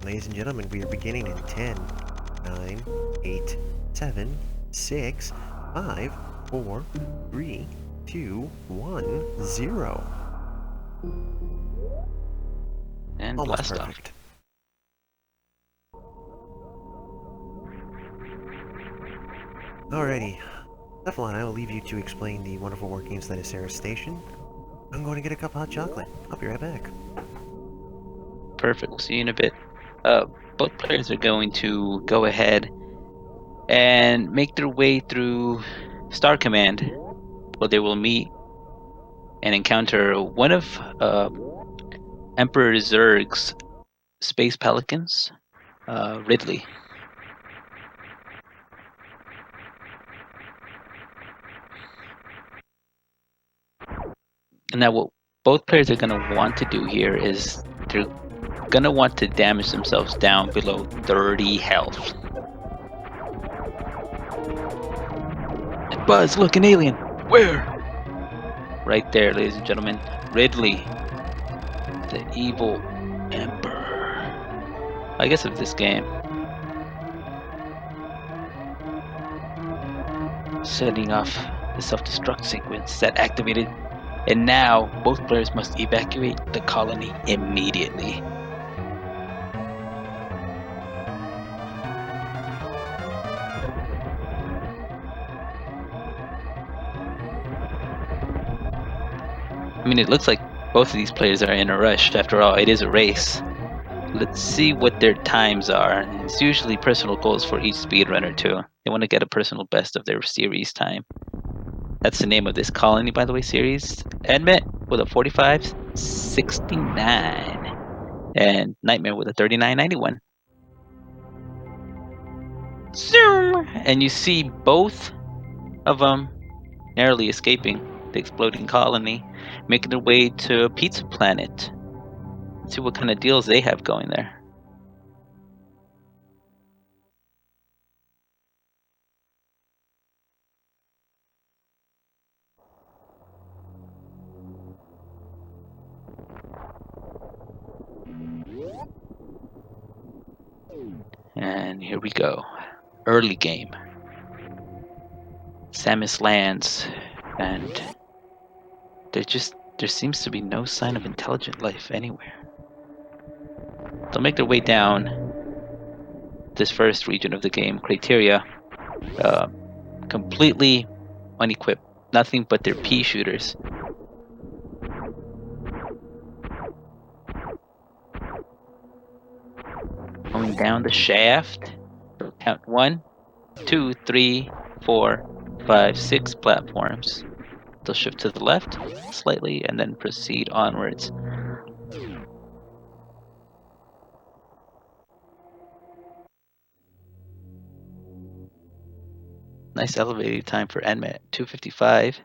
ladies and gentlemen, we are beginning in 10, 9, 8, 7, 6, 5, 4, 3, 2, 1, 0. And Almost blast perfect. Alrighty. Cephalon, I will leave you to explain the wonderful workings that is Sarah's station. I'm going to get a cup of hot chocolate. I'll be right back. Perfect. We'll see you in a bit. Both players are going to go ahead and make their way through Star Command, where they will meet and encounter one of Emperor Zurg's space pelicans, Ridley. And now what both players are going to want to do here is they're going to want to damage themselves down below 30 health. And Buzz, look, an alien. Where? Right there, ladies and gentlemen. Ridley, the evil emperor, I guess, of this game. Setting off the self-destruct sequence that activated, and now both players must evacuate the colony immediately. I mean, it looks like both of these players are in a rush. After all, it is a race. Let's see what their times are. It's usually personal goals for each speedrunner too. They want to get a personal best of their series time. That's the name of this colony, by the way, series. Enmet with a 45.69. And Nightmare with a 39.91. Zoom! And you see both of them narrowly escaping the exploding colony, making their way to Pizza Planet. Let's see what kind of deals they have going there. And here we go. Early game. Samus lands, and there seems to be no sign of intelligent life anywhere. They'll make their way down this first region of the game, Criteria, completely unequipped, nothing but their pea shooters. Going down the shaft, count 1, 2, 3, 4, 5, 6 platforms. They'll shift to the left slightly and then proceed onwards. Nice elevator time for Enmet, 2:55.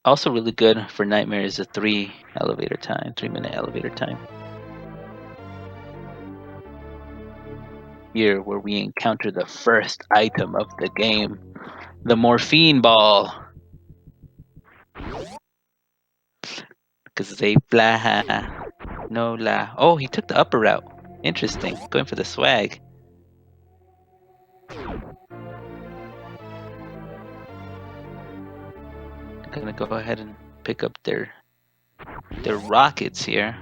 Also really good for Nightmare is a 3-minute elevator time. Here where we encounter the first item of the game, the morphine ball. Because they blah no la. Oh, he took the upper route. Interesting. Going for the swag. Gonna go ahead and pick up their rockets here.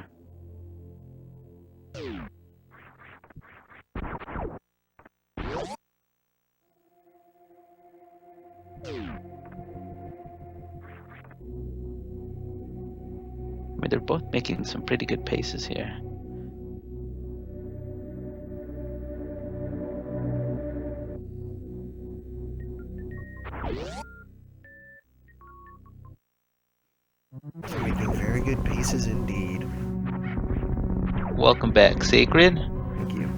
I mean, they're both making some pretty good paces here. Making very good paces indeed. Welcome back, Sacred. Thank you.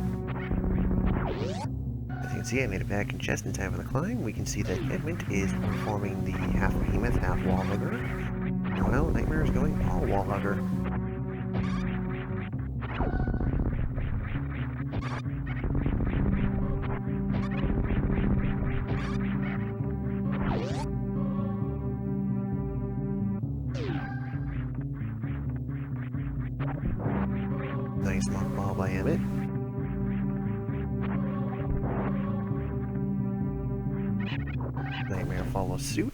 As you can see, I made it back in just in time for the climb. We can see that Enmet is performing the half behemoth, half wall hugger, while Nightmare is going all wall hugger. Nice mock ball by Enmet. Nightmare follows suit.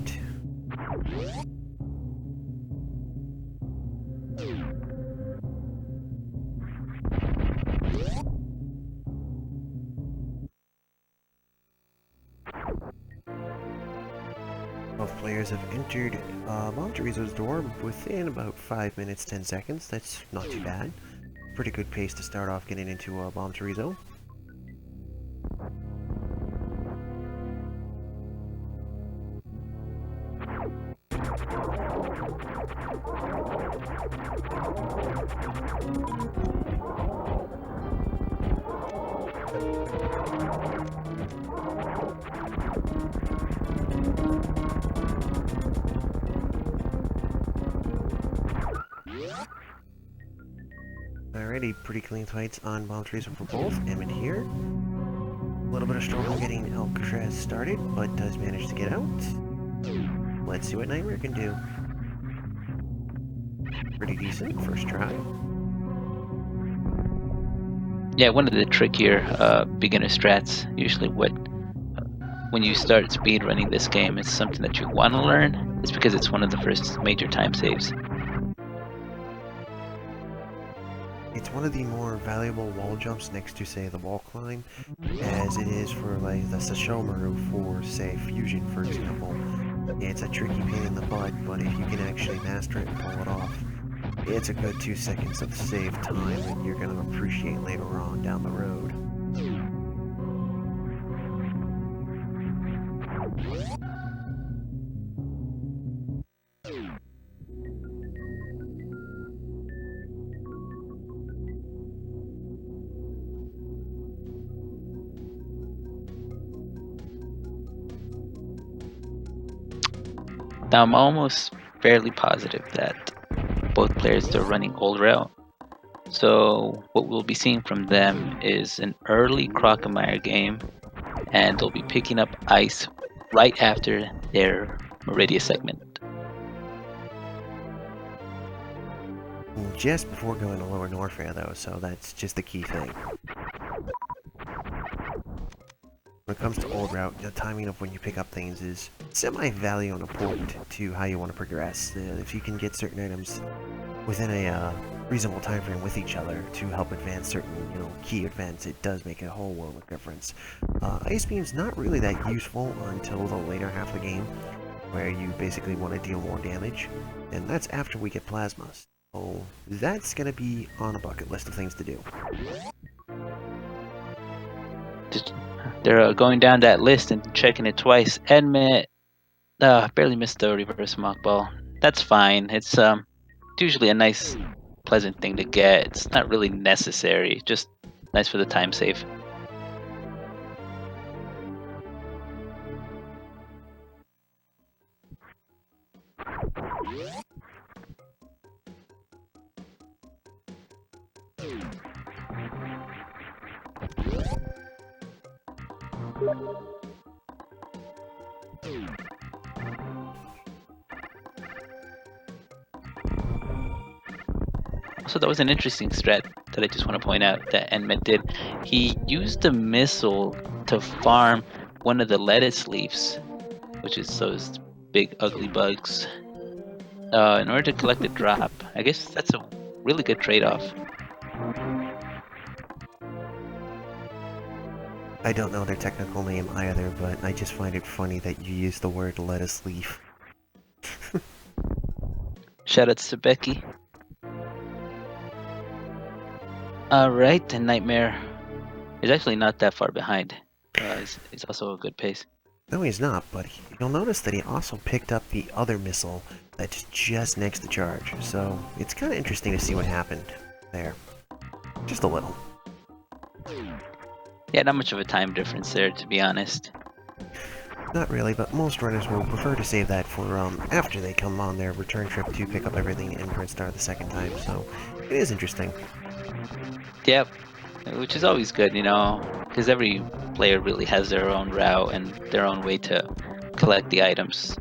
Both players have entered Monterizo's door within about 5 minutes, 10 seconds. That's not too bad. Pretty good pace to start off getting into Monterizo. Alrighty, pretty clean fights on Monterizo for both. Enmet here. A little bit of struggle getting Alcatraz started, but does manage to get out. Let's see what Nightmare can do. Pretty decent, first try. Yeah, one of the trickier beginner strats. Usually when you start speedrunning this game, it's something that you want to learn. It's because it's one of the first major time saves. It's one of the more valuable wall jumps next to, say, the wall climb, as it is for, like, the Sashomaru for, say, Fusion, for example. It's a tricky pain in the butt, but if you can actually master it and pull it off, it's a good 2 seconds of save time that you're going to appreciate later on down the road. Now I'm almost fairly positive that both players are running old rail. So what we'll be seeing from them is an early Crocomire game, and they'll be picking up ice right after their Meridia segment. Just before going to Lower Norfair, though, so that's just the key thing. When it comes to old route, the timing of when you pick up things is semi-valuable and important to how you want to progress. If you can get certain items within a reasonable time frame with each other to help advance certain, key events, it does make a whole world of difference. Ice Beam's not really that useful until the later half of the game, where you basically want to deal more damage, and that's after we get Plasmas. So that's going to be on a bucket list of things to do. They're going down that list and checking it twice. Enmet barely missed the reverse mock ball. That's fine. It's usually a nice, pleasant thing to get. It's not really necessary. Just nice for the time save. So that was an interesting strat that I just want to point out that Enmet did. He used the missile to farm one of the lettuce leaves, which is those big ugly bugs, in order to collect a drop. I guess that's a really good trade-off. I don't know their technical name either, but I just find it funny that you use the word lettuce leaf. Shoutouts to Becky. Alright, and Nightmare is actually not that far behind. It's also a good pace. No, he's not, but you'll notice that he also picked up the other missile that's just next to charge, so it's kind of interesting to see what happened there. Just a little. Yeah, not much of a time difference there, to be honest. Not really, but most runners will prefer to save that for after they come on their return trip to pick up everything in Print Star the second time, so it is interesting. Yep, which is always good, because every player really has their own route and their own way to collect the items.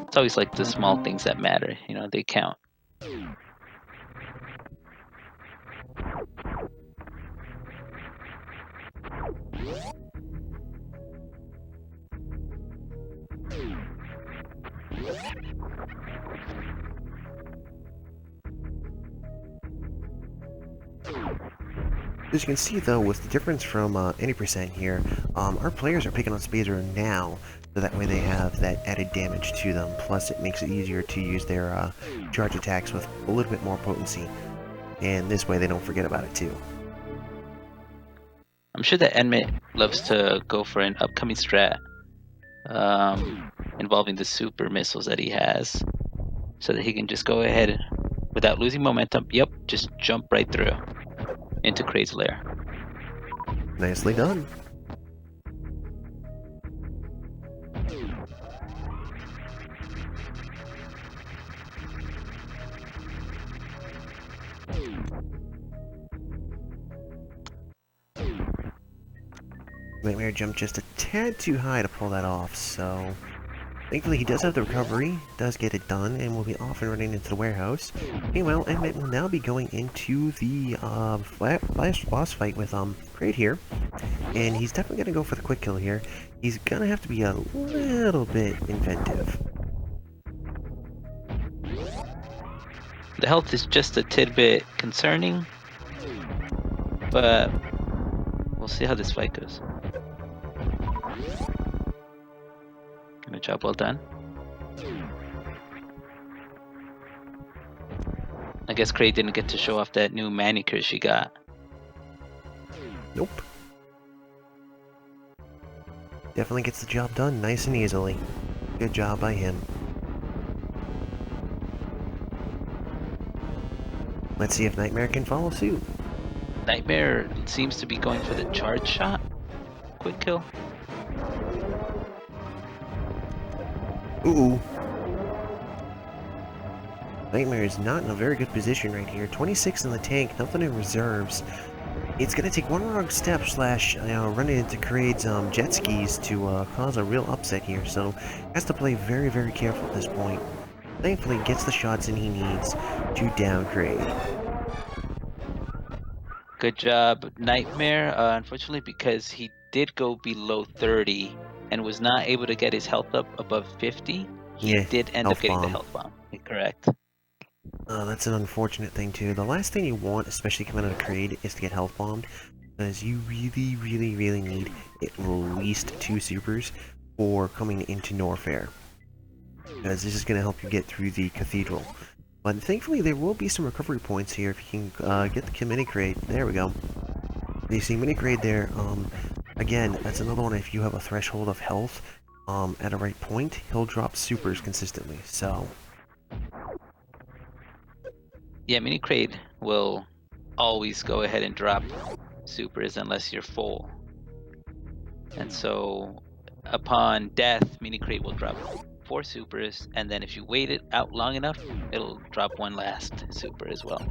It's always like the small things that matter, they count. As you can see though, with the difference from any percent here, our players are picking on Spazer now, so that way they have that added damage to them, plus it makes it easier to use their charge attacks with a little bit more potency, and this way they don't forget about it too. I'm sure that Enmet loves to go for an upcoming strat involving the super missiles that he has, so that he can just go ahead without losing momentum. Yep, just jump right through into Kraid's lair. Nicely done. Nightmare jumped just a tad too high to pull that off, so thankfully he does have the recovery, does get it done, and will be off and running into the warehouse. Meanwhile, Enmet will now be going into the last boss fight with Kraid here, and he's definitely going to go for the quick kill here. He's going to have to be a little bit inventive. The health is just a tidbit concerning, but we'll see how this fight goes. Good job, well done. I guess Kraid didn't get to show off that new manicure she got. Nope. Definitely gets the job done nice and easily. Good job by him. Let's see if Nightmare can follow suit. Nightmare seems to be going for the charge shot. Quick kill. Ooh. Nightmare is not in a very good position right here. 26 in the tank, nothing in reserves. It's going to take one wrong step slash running into Kraid's jet skis to cause a real upset here, so has to play very, very careful at this point. Thankfully, gets the shots in he needs to down Kraid. Good job, Nightmare. Unfortunately, because he did go below 30 and was not able to get his health up above 50, he did end up getting the health bomb. Correct. That's an unfortunate thing too. The last thing you want, especially coming out of Kraid, is to get health bombed, because you really, really, really need at least 2 supers for coming into Norfair, because this is going to help you get through the Cathedral. But thankfully there will be some recovery points here if you can get the mini Kraid. There we go. You see mini Kraid there. Again, that's another one. If you have a threshold of health at a right point, he'll drop supers consistently. So yeah, mini Kraid will always go ahead and drop supers unless you're full. And so upon death, mini Kraid will drop 4 supers, and then if you wait it out long enough, it'll drop one last super as well.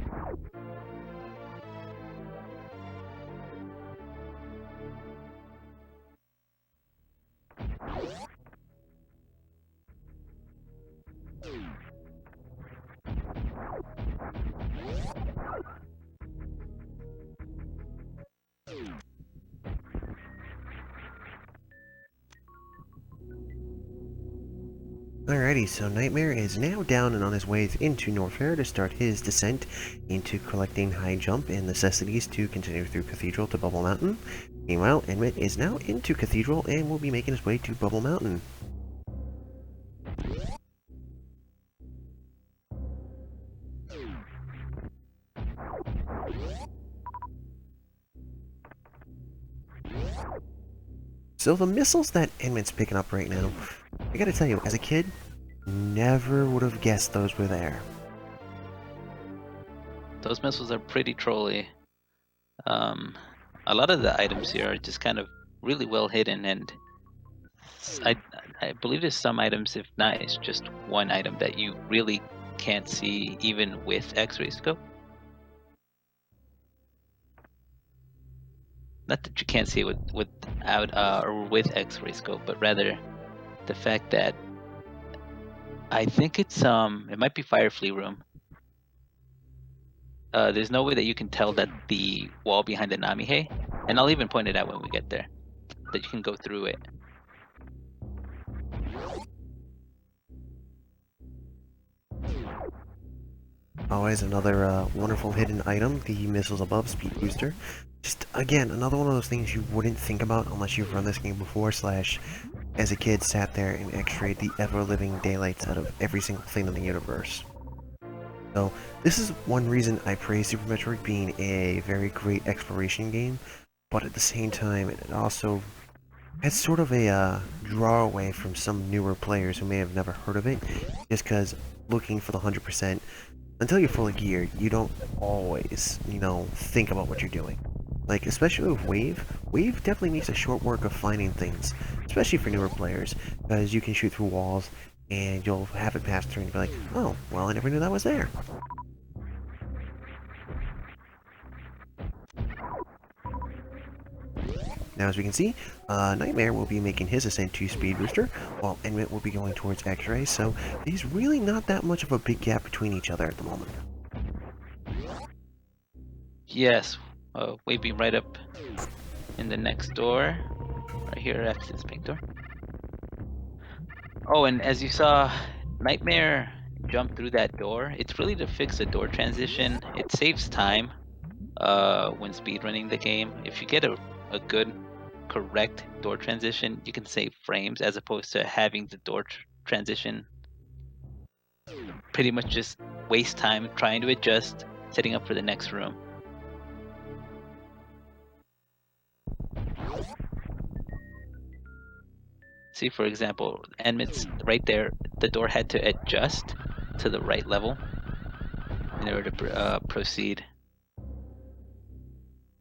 Alrighty, so Nightmare is now down and on his way into Norfair to start his descent into collecting high jump and necessities to continue through Cathedral to Bubble Mountain. Meanwhile, Enmet is now into Cathedral and will be making his way to Bubble Mountain. So the missiles that Enmet's picking up right now, I gotta tell you, as a kid, never would have guessed those were there. Those missiles are pretty trolly. A lot of the items here are just kind of really well hidden, and I believe there's some items, if not, it's just one item that you really can't see even with X-ray scope. Not that you can't see it without or with X-ray scope, but rather the fact that I think it's it might be Fire Flea Room. There's no way that you can tell that the wall behind the Namihe, and I'll even point it out when we get there, that you can go through it. Always another wonderful hidden item, the missiles above speed booster. Just, again, another one of those things you wouldn't think about unless you've run this game before, slash, as a kid, sat there and x-rayed the ever-living daylights out of every single thing in the universe. So, this is one reason I praise Super Metroid being a very great exploration game, but at the same time, it also has sort of a draw away from some newer players who may have never heard of it, just because looking for the 100%, until you're fully geared, you don't always, think about what you're doing. Like, especially with Wave definitely makes a short work of finding things, especially for newer players, because you can shoot through walls, and you'll have it pass through and be like, oh, well, I never knew that was there. Now, as we can see, Nightmare will be making his ascent to Speed Booster, while Enmet will be going towards X-Ray, so there's really not that much of a big gap between each other at the moment. Yes, we'll be right up in the next door. Right here at this big door. Oh, and as you saw, Nightmare jump through that door. It's really to fix a door transition. It saves time when speedrunning the game. If you get a good, correct door transition, you can save frames as opposed to having the door transition pretty much just waste time trying to adjust, setting up for the next room. See, for example, Enmet's right there, the door had to adjust to the right level in order to proceed.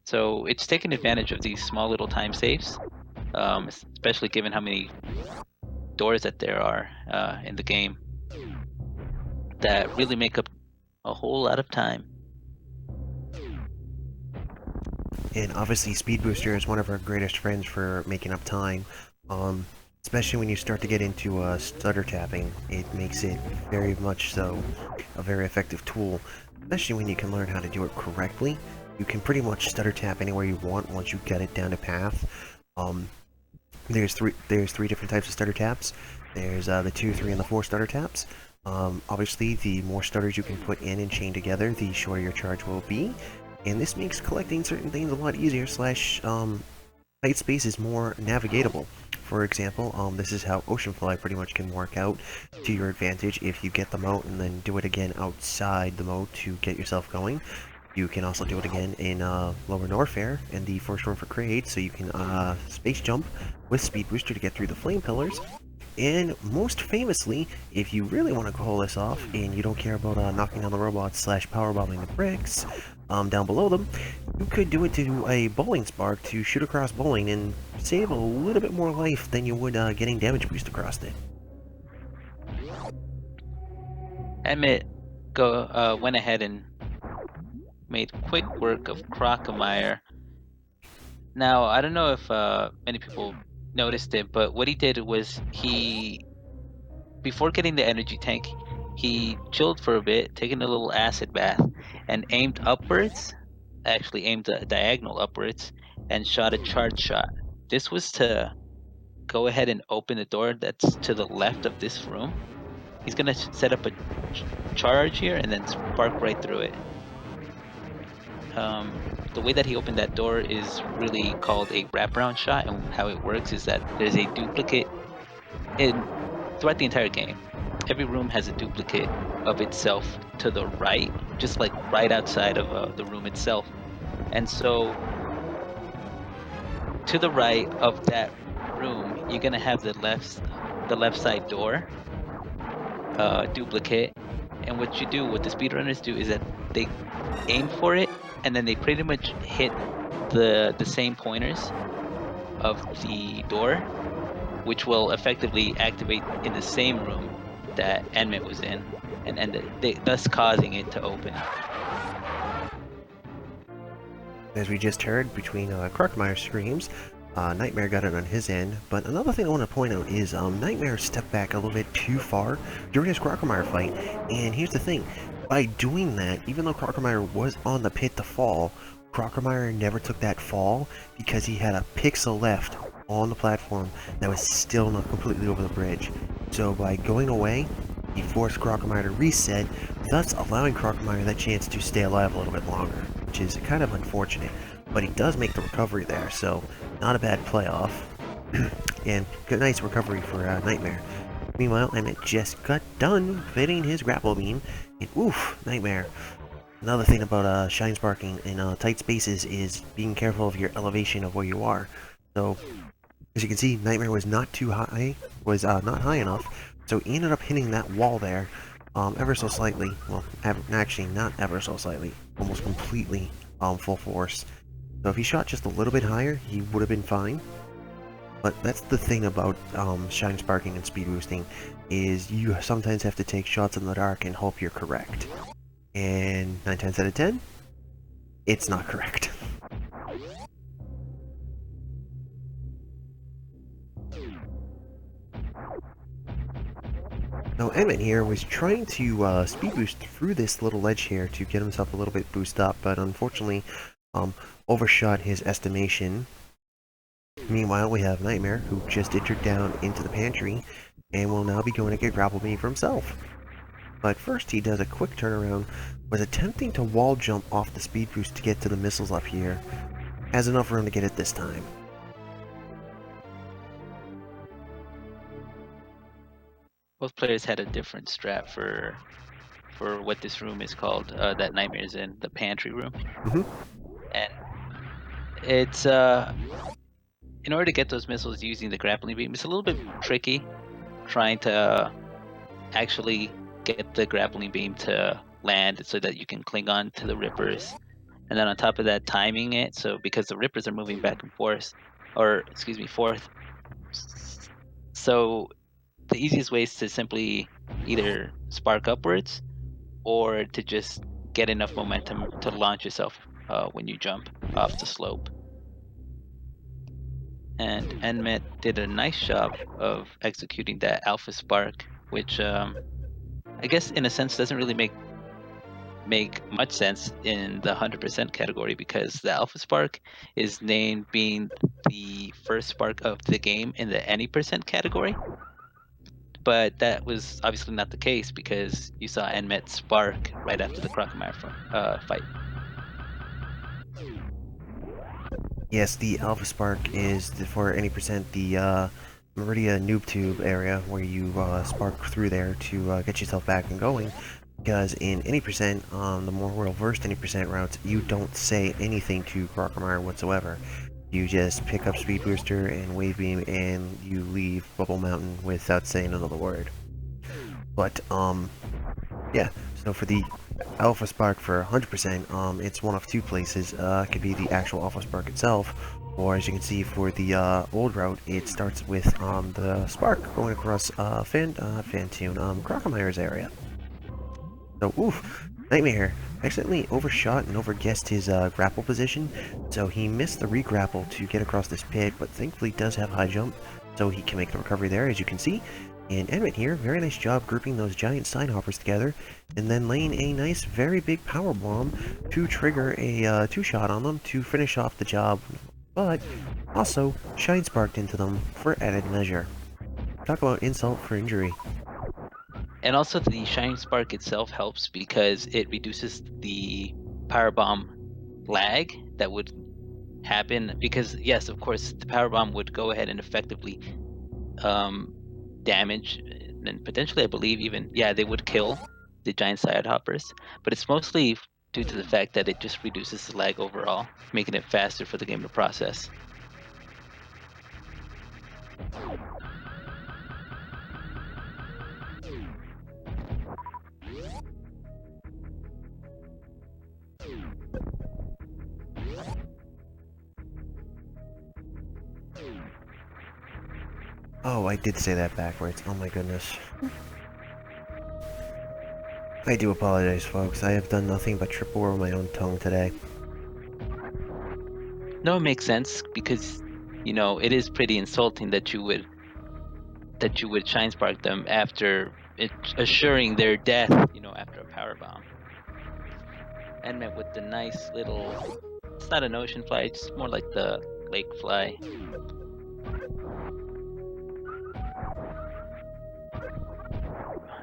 So it's taking advantage of these small little time saves, especially given how many doors that there are in the game that really make up a whole lot of time. And obviously Speed Booster is one of our greatest friends for making up time. Especially when you start to get into stutter tapping, it makes it very much so a very effective tool, especially when you can learn how to do it correctly. You can pretty much stutter tap anywhere you want once you get it down to path. There's three different types of stutter taps. There's the 2, 3, and the 4 stutter taps. Obviously, the more stutters you can put in and chain together, the shorter your charge will be. And this makes collecting certain things a lot easier, slash, tight space is more navigatable. For example, this is how Ocean Fly pretty much can work out to your advantage if you get the moat and then do it again outside the moat to get yourself going. You can also do it again in Lower Norfair in the first room for Crate, so you can space jump with Speed Booster to get through the Flame Pillars. And most famously, if you really want to call this off and you don't care about knocking down the robots slash powerbombing the bricks down below them, you could do it to a bowling spark to shoot across bowling and save a little bit more life than you would getting damage boost across it. Enmet went ahead and made quick work of Crocomire. Now, I don't know if many people noticed it, but what he did was before getting the energy tank, he chilled for a bit, taking a little acid bath, and aimed upwards, actually aimed diagonal upwards, and shot a charge shot. This was to go ahead and open the door that's to the left of this room. He's going to set up a charge here and then spark right through it. The way that he opened that door is really called a wraparound shot, and how it works is that there's a duplicate throughout the entire game. Every room has a duplicate of itself to the right, just like right outside of the room itself. And so to the right of that room, you're gonna have the left side door duplicate. And what the speedrunners do is that they aim for it, and then they pretty much hit the same pointers of the door, which will effectively activate in the same room that Enmet was in, and thus causing it to open. As we just heard, between Crocomire screams, Nightmare got it on his end, but another thing I want to point out is Nightmare stepped back a little bit too far during his Crocomire fight, and here's the thing, by doing that, even though Crocomire was on the pit to fall, Crocomire never took that fall because he had a pixel left on the platform that was still not completely over the bridge. So by going away, he forced Crocomire to reset, thus allowing Crocomire that chance to stay alive a little bit longer, which is kind of unfortunate. But he does make the recovery there, so not a bad playoff. And good nice recovery for Nightmare. Meanwhile, Enmet just got done fitting his grapple beam, and oof, Nightmare. Another thing about shine sparking in tight spaces is being careful of your elevation of where you are. So, as you can see, Nightmare was not too high, was not high enough, so he ended up hitting that wall there, ever so slightly. Well, actually, not ever so slightly, almost completely full force. So if he shot just a little bit higher, he would have been fine. But that's the thing about shine sparking and speed boosting, is you sometimes have to take shots in the dark and hope you're correct. And 9 times out of 10, it's not correct. Now Enmet here was trying to speed boost through this little ledge here to get himself a little bit boosted up, but unfortunately overshot his estimation. Meanwhile, we have Nightmare, who just entered down into the pantry, and will now be going to get grapple beam for himself. But first he does a quick turnaround, was attempting to wall jump off the speed boost to get to the missiles up here. Has enough room to get it this time. Both players had a different strat for what this room is called, that Nightmare is in, the pantry room. And it's in order to get those missiles using the grappling beam, it's a little bit tricky trying to actually get the grappling beam to land so that you can cling on to the rippers. And then on top of that, timing it, so because the rippers are moving back and forth, or excuse me, forth. So the easiest way is to simply either spark upwards or to just get enough momentum to launch yourself when you jump off the slope. And Enmet did a nice job of executing that Alpha Spark, which I guess in a sense doesn't really make much sense in the 100% category, because the Alpha Spark is named being the first spark of the game in the any percent category. But that was obviously not the case, because you saw Enmet spark right after the Crocomire fight. Yes, the Alpha Spark is for any percent the Meridia Noob Tube area where you spark through there to get yourself back and going. Because in any percent, the more well-versed any percent routes, you don't say anything to Crocomire whatsoever. You just pick up Speed Booster and Wave Beam and you leave Bubble Mountain without saying another word. But, yeah, so for the Alpha Spark for 100%, it's one of two places. It could be the actual Alpha Spark itself, or as you can see for the old route, it starts with the Spark going across Crocomire's area. So, oof, Nightmare accidentally overshot and overguessed his grapple position, so he missed the re-grapple to get across this pit, but thankfully does have high jump, so he can make the recovery there, as you can see. And Enmet here, very nice job grouping those giant side hoppers together, and then laying a nice, very big power bomb to trigger a two-shot on them to finish off the job, but also shine sparked into them for added measure. Talk about insult for injury. And also the Shining Spark itself helps because it reduces the power bomb lag that would happen, because yes, of course, the power bomb would go ahead and effectively damage and potentially, I believe, even, yeah, they would kill the giant side hoppers, but it's mostly due to the fact that it just reduces the lag overall, making it faster for the game to process. Oh, I did say that backwards. Oh my goodness. I do apologize, folks. I have done nothing but trip over my own tongue today. No, it makes sense, because it is pretty insulting that you would shine spark them after assuring their death, after a power bomb. Enmet with the nice little, it's not an ocean fly, it's more like the lake fly.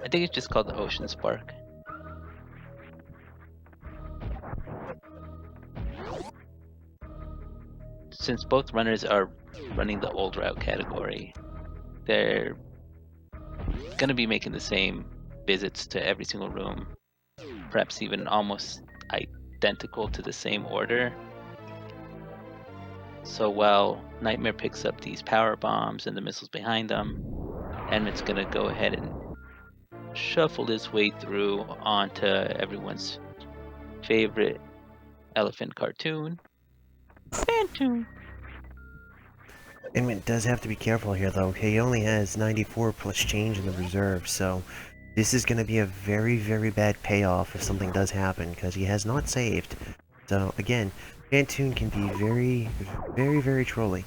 I think it's just called the ocean spark. since both runners are running the old route category, they're gonna be making the same visits to every single room, perhaps even almost identical to the same order. So while Nightmare picks up these power bombs and the missiles behind them, Enmet's gonna go ahead and shuffle his way through onto everyone's favorite elephant cartoon, Phantom. Enmet does have to be careful here, though. He only has 94 plus change in the reserve, so this is going to be a very, very bad payoff if something does happen, because he has not saved. So, again, Phantoon can be very, very, very trolly.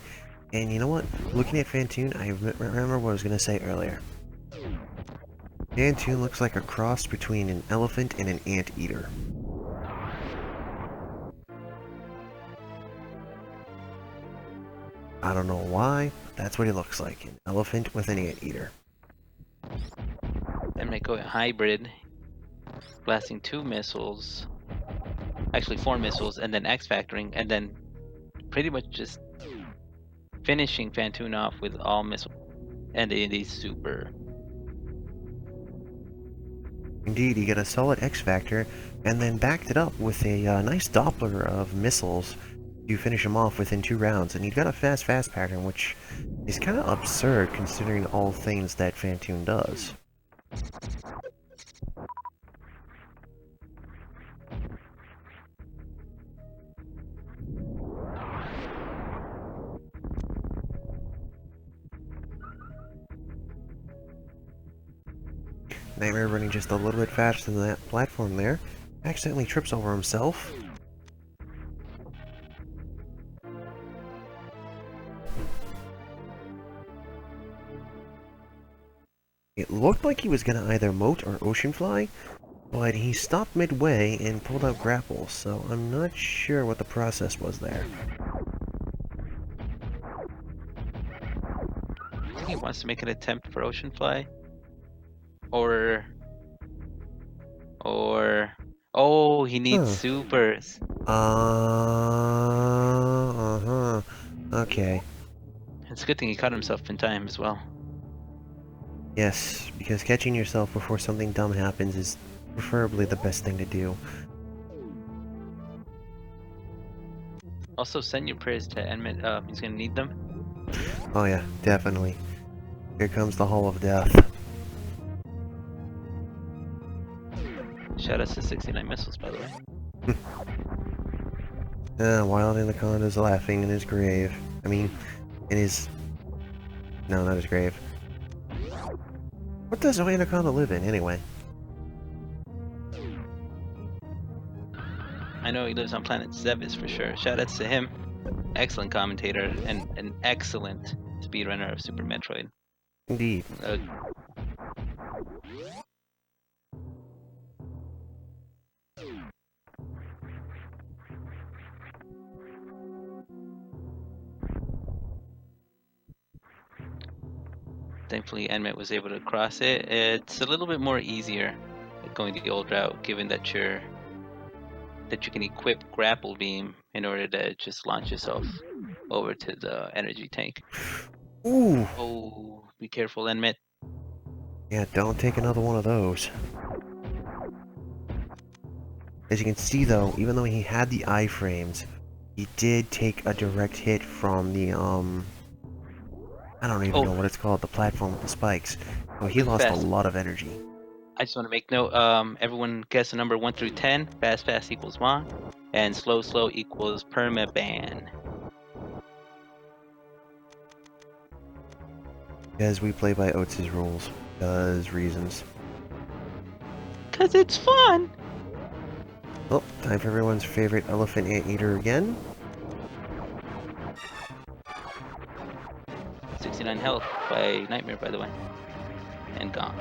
And you know what? Looking at Phantoon, I remember what I was going to say earlier. Phantoon looks like a cross between an elephant and an anteater. I don't know why, but that's what he looks like. An elephant with an anteater. Enmet going hybrid, blasting 2 missiles, actually 4 missiles, and then X-Factoring, and then pretty much just finishing Phantoon off with all missiles and a super. Indeed, he got a solid X-Factor, and then backed it up with a nice Doppler of missiles to finish him off within 2 rounds, and he got a fast pattern, which is kind of absurd considering all things that Phantoon does. Nightmare running just a little bit faster than that platform there. Accidentally trips over himself. It looked like he was going to either moat or ocean fly, but he stopped midway and pulled out grapple, so I'm not sure what the process was there. I think he wants to make an attempt for Ocean Fly. Or... Oh, he needs supers. Okay. It's a good thing he caught himself in time as well. Yes, because catching yourself before something dumb happens is preferably the best thing to do. Also, send your prayers to Enmet. He's gonna need them. Oh yeah, definitely. Here comes the Hall of Death. Shout out to 69 missiles, by the way. Wild Anaconda's laughing in his grave. I mean, in his... No, not his grave. What does Anaconda live in, anyway? I know he lives on planet Zevis for sure. Shoutouts to him. Excellent commentator and an excellent speedrunner of Super Metroid. Indeed. Thankfully, Enmet was able to cross it. It's a little bit more easier going the old route, given that you can equip Grapple Beam in order to just launch yourself over to the energy tank. Ooh! Oh, be careful, Enmet. Yeah, don't take another one of those. As you can see though, even though he had the iframes, he did take a direct hit from the, I don't even know what it's called, the platform with the spikes. So he lost a lot of energy. I just want to make note, everyone guess the number 1 through 10. Fast equals Ma, and slow equals permaban. Because we play by Oates' rules. Because reasons. Cause it's fun! Oh, time for everyone's favorite elephant anteater again. 69 health by Nightmare, by the way. And gone.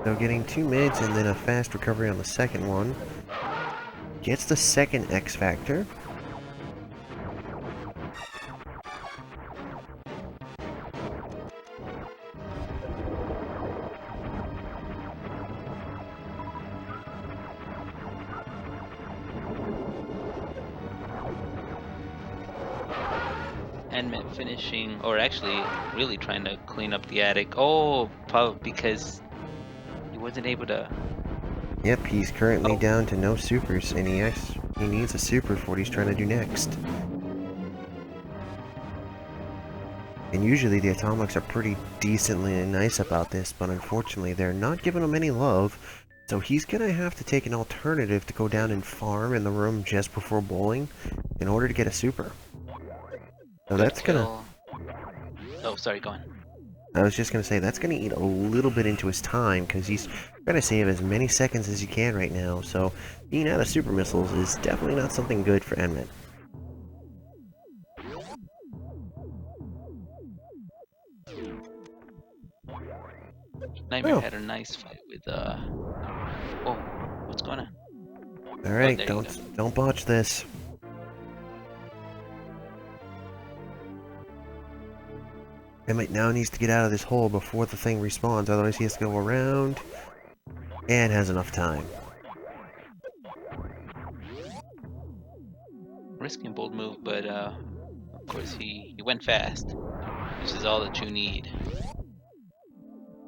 So getting 2 mids and then a fast recovery on the second one. Gets the second X Factor. Enmet finishing, or actually really trying to clean up the attic. Oh, probably because he wasn't able to. Yep, he's currently Oh, down to no supers, and he needs a super for what he's trying to do next. And usually the Atomics are pretty decently nice about this, but unfortunately they're not giving him any love, so he's gonna have to take an alternative to go down and farm in the room just before bowling in order to get a super. So good that's gonna... kill. Oh, sorry, go on. I was just gonna say, that's gonna eat a little bit into his time, because he's gonna save as many seconds as he can right now, so being out of super missiles is definitely not something good for Enmet. Nightmare Oh, had a nice fight with Oh, what's going on? Oh, alright, there you go. don't botch this. Enmet now needs to get out of this hole before the thing respawns, otherwise he has to go around, and has enough time. Risky and bold move, but of course he went fast. This is all that you need.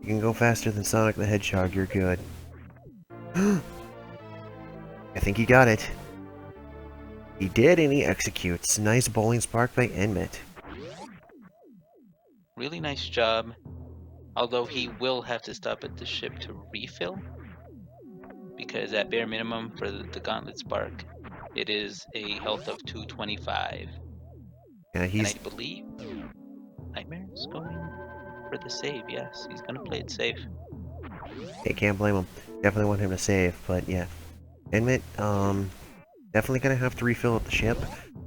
You can go faster than Sonic the Hedgehog, you're good. I think he got it. He did, and he executes. Nice bowling spark by Enmet. Really nice job. Although he will have to stop at the ship to refill, because at bare minimum for the Gauntlet Spark, it is a health of 225. Yeah, And I he's... believe Nightmare's going for the save. Yes, he's gonna play it safe. I can't blame him. Definitely want him to save, but yeah. Enmet, definitely gonna have to refill up the ship,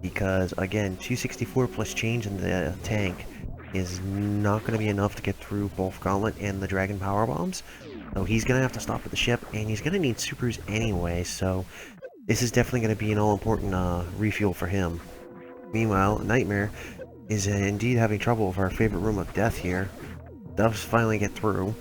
because, again, 264 plus change in the tank is not gonna be enough to get through both Gauntlet and the Dragon Power Bombs. So he's gonna have to stop at the ship, and he's gonna need supers anyway, so this is definitely gonna be an all-important refuel for him. Meanwhile, Nightmare is indeed having trouble with our favorite room of death here. Doves finally get through.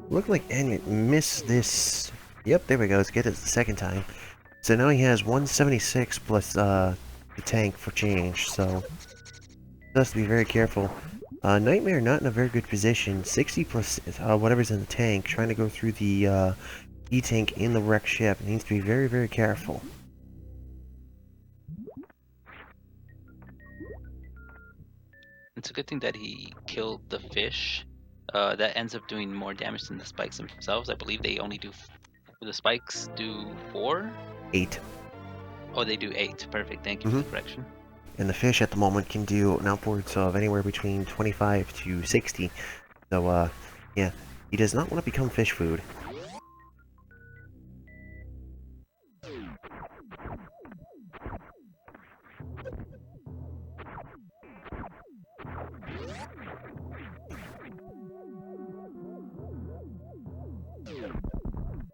Looked like Enmet missed this. Yep, there we go. Let's get it the second time. So now he has 176 plus the tank for change, so has to be very careful. Nightmare not in a very good position. 60 plus whatever's in the tank, trying to go through the E-tank in the wrecked ship. Needs to be very, very careful. It's a good thing that he killed the fish. That ends up doing more damage than the spikes themselves. I believe they only do. The spikes do 4? 8. Oh, they do 8. Perfect. Thank you for the correction. And the fish at the moment can do an upwards of anywhere between 25 to 60. So, yeah, he does not want to become fish food.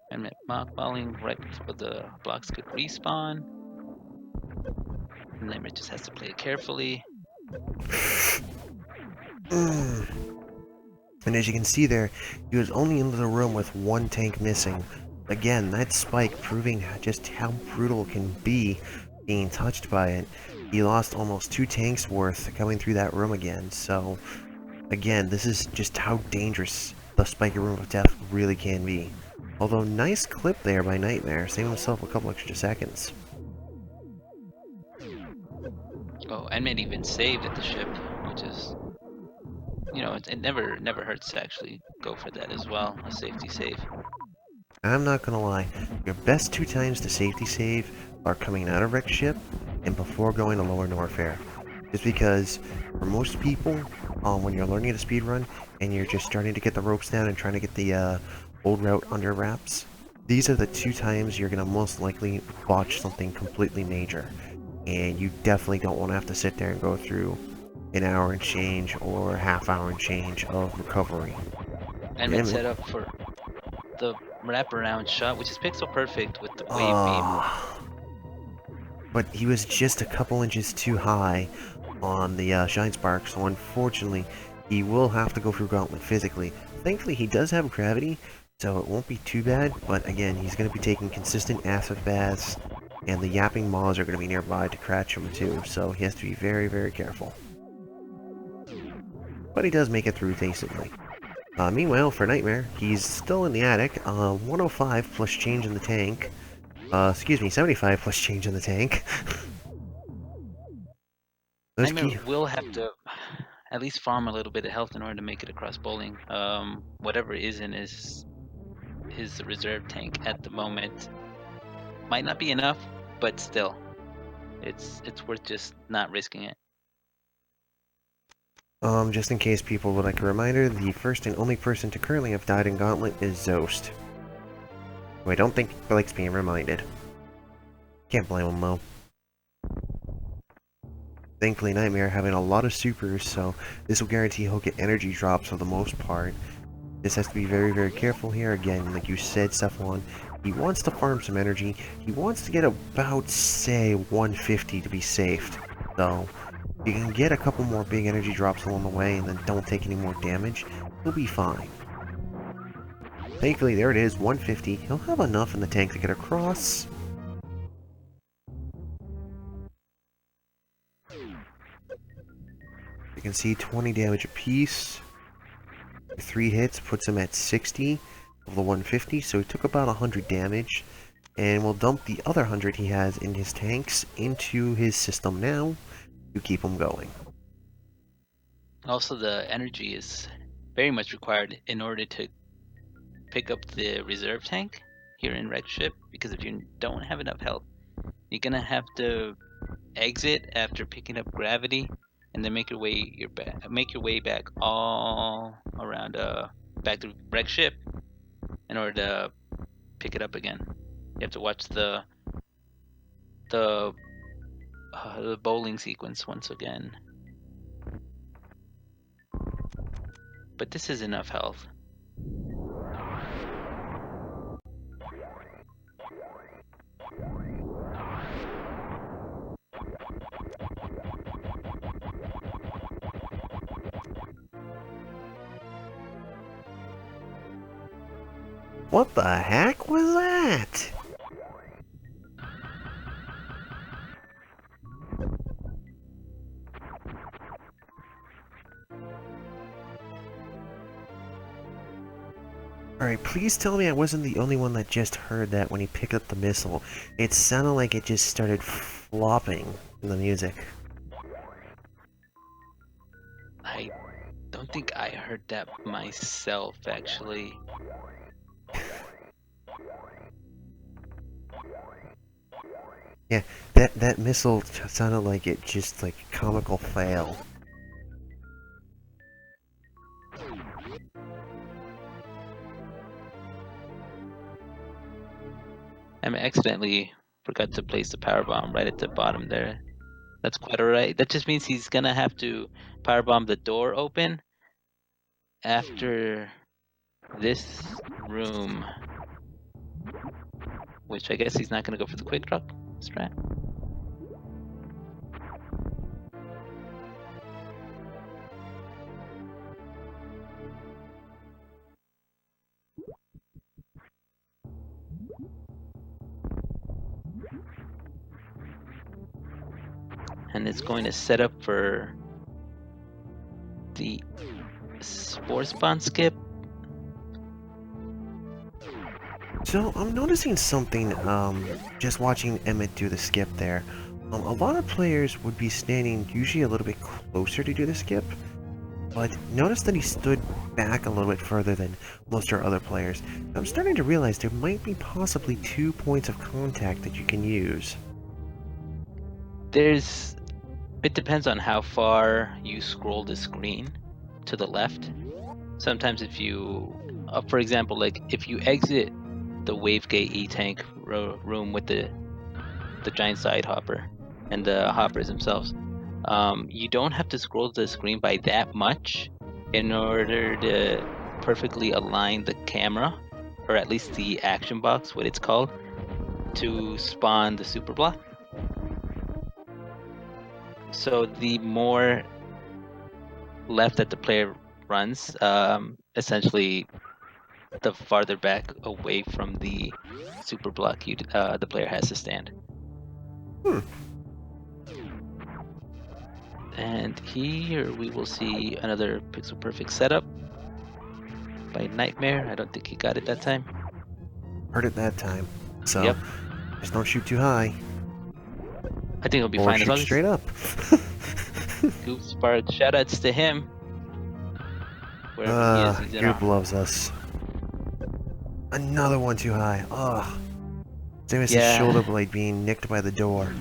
And mockballing right before the blocks could respawn. And Nightmare just has to play it carefully. And as you can see there, he was only in the room with one tank missing. Again, that spike proving just how brutal it can be being touched by it. He lost almost 2 tanks worth coming through that room again, so again, this is just how dangerous the spiky room of death really can be. Although, nice clip there by Nightmare, saving himself a couple extra seconds. Oh, Enmet even saved at the ship, which is, you know, it never hurts to actually go for that as well, a safety save. I'm not gonna lie, your best 2 times to safety save are coming out of wrecked ship and before going to lower Norfair. Just because, for most people, when you're learning to speedrun and you're just starting to get the ropes down and trying to get the old route under wraps, these are the 2 times you're gonna most likely botch something completely major. And you definitely don't want to have to sit there and go through an hour and change or half hour and change of recovery. Enmet set up for the wraparound shot, which is pixel perfect with the wave beam. But he was just a couple inches too high on the Shine Spark, so unfortunately he will have to go through Gauntlet physically. Thankfully, he does have gravity, so it won't be too bad, but again, he's going to be taking consistent acid baths, and the yapping maws are going to be nearby to catch him too, so he has to be very, very careful. But he does make it through decently. Meanwhile, for Nightmare, he's still in the attic, 105 plus change in the tank. Excuse me, 75 plus change in the tank. Nightmare will have to at least farm a little bit of health in order to make it across bowling. Whatever is in his reserve tank at the moment might not be enough, but still, it's worth just not risking it. Just in case people would like a reminder, the first and only person to currently have died in Gauntlet is Zost, who I don't think likes being reminded. Can't blame him though. Thankfully, Nightmare having a lot of supers, so this will guarantee he'll get energy drops for the most part. This has to be very, very careful here. Again, like you said, Cephalon, he wants to farm some energy. He wants to get about, say, 150 to be safe. So, if you can get a couple more big energy drops along the way and then don't take any more damage, he'll be fine. Thankfully, there it is, 150. He'll have enough in the tank to get across. You can see 20 damage apiece. 3 hits puts him at 60 of the 150, so he took about 100 damage. And we'll dump the other 100 he has in his tanks into his system now to keep him going. Also, the energy is very much required in order to pick up the reserve tank here in Red Ship, because if you don't have enough health, you're gonna have to exit after picking up gravity, and then make your way back all around back to Red Ship in order to pick it up again. You have to watch the bowling sequence once again. But this is enough health. What the heck was that? Alright, please tell me I wasn't the only one that just heard that when he picked up the missile. It sounded like it just started flopping in the music. I don't think I heard that myself, actually. Yeah, that missile sounded like it just like comical fail. I accidentally forgot to place the power bomb right at the bottom there. That's quite alright. That just means he's gonna have to power bomb the door open after this room, which I guess he's not gonna go for the quick drop strat. And it's going to set up for the spore spawn skip. So, I'm noticing something, just watching Enmet do the skip there. A lot of players would be standing usually a little bit closer to do the skip, but notice that he stood back a little bit further than most of our other players. I'm starting to realize there might be possibly 2 points of contact that you can use. It depends on how far you scroll the screen to the left. Sometimes if you, for example, like if you exit the Wavegate E-Tank room with the giant side hopper and the hoppers themselves, you don't have to scroll the screen by that much in order to perfectly align the camera, or at least the action box, what it's called, to spawn the super block. So the more left that the player runs, essentially the farther back away from the super block the player has to stand. Hmm. And here we will see another pixel perfect setup by Nightmare. I don't think he got it that time. Heard it that time. So, Yep. just don't shoot too high. I think he'll be Or fine as shoot long as straight up. Goof Spark. Shoutouts to him. Wherever he is, he's in Goop our. loves us. Another one too high. Ugh. Same as his Yeah. shoulder blade being nicked by the door.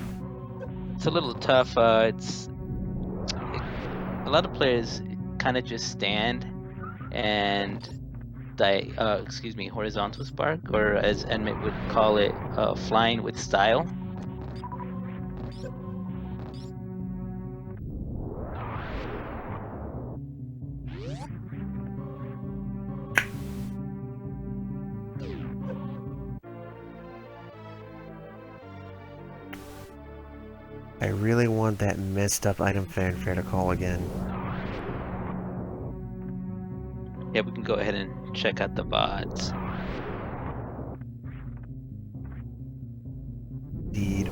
It's a little tough. A lot of players kind of just stand and horizontal spark, or as Enmet would call it, flying with style. I really want that messed up item fanfare to call again. Yeah, we can go ahead and check out the VODs. Indeed.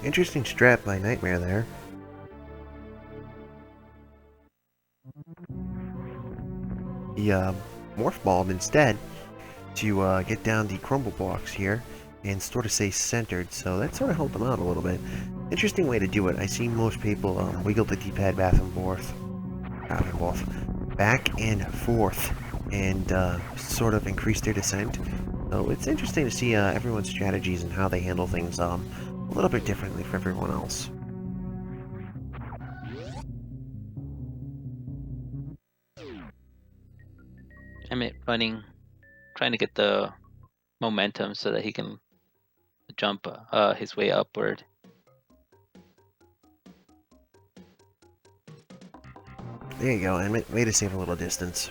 Interesting strat by Nightmare there. He morph balled instead to get down the crumble blocks here and sort of stay centered, so that sort of helped him out a little bit. Interesting way to do it. I see most people wiggle the D-pad back and forth, and sort of increase their descent. So it's interesting to see everyone's strategies and how they handle things a little bit differently for everyone else. Enmet running, trying to get the momentum so that he can jump his way upward. There you go, and way to save a little distance.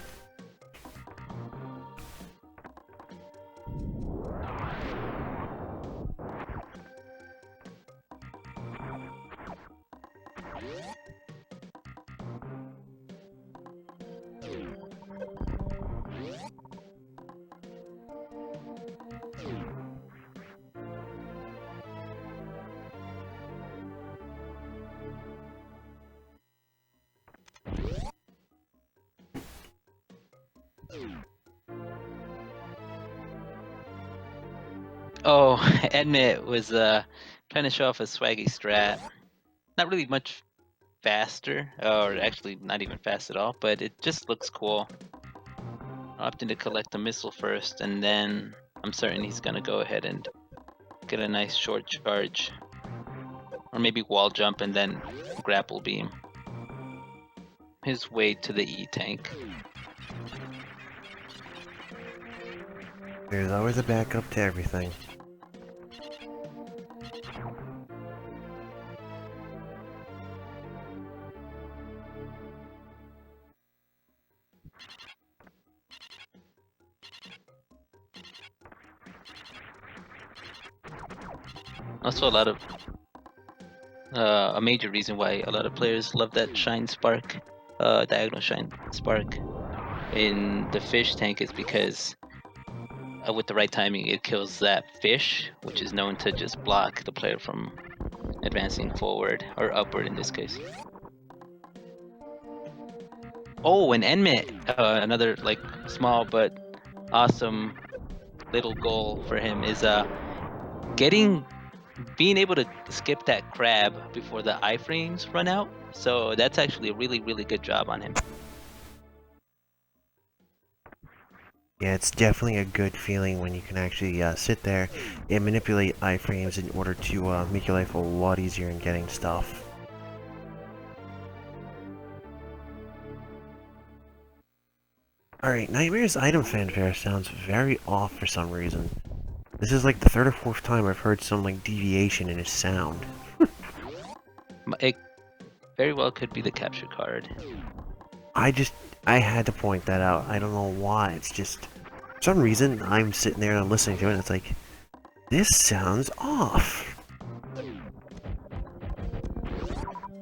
Oh, Enmet was trying to show off a swaggy strat. Not really much faster, or actually not even fast at all, but it just looks cool. Opting to collect the missile first, and then I'm certain he's gonna go ahead and get a nice short charge. Or maybe wall jump and then grapple beam his way to the E-tank. There's always a backup to everything. Also, a major reason why a lot of players love that shine spark, diagonal shine spark in the fish tank is because with the right timing, it kills that fish, which is known to just block the player from advancing forward, or upward in this case. Oh, and Enmet, another like small but awesome little goal for him is being able to skip that crab before the iframes run out. So that's actually a really, really good job on him. Yeah, it's definitely a good feeling when you can actually sit there and manipulate iframes in order to make your life a lot easier in getting stuff. Alright, Nightmare's item fanfare sounds very off for some reason. This is like the third or fourth time I've heard some like deviation in his sound. Very well could be the capture card. I had to point that out. I don't know why. It's just, for some reason, I'm sitting there and I'm listening to it and it's like, this sounds off.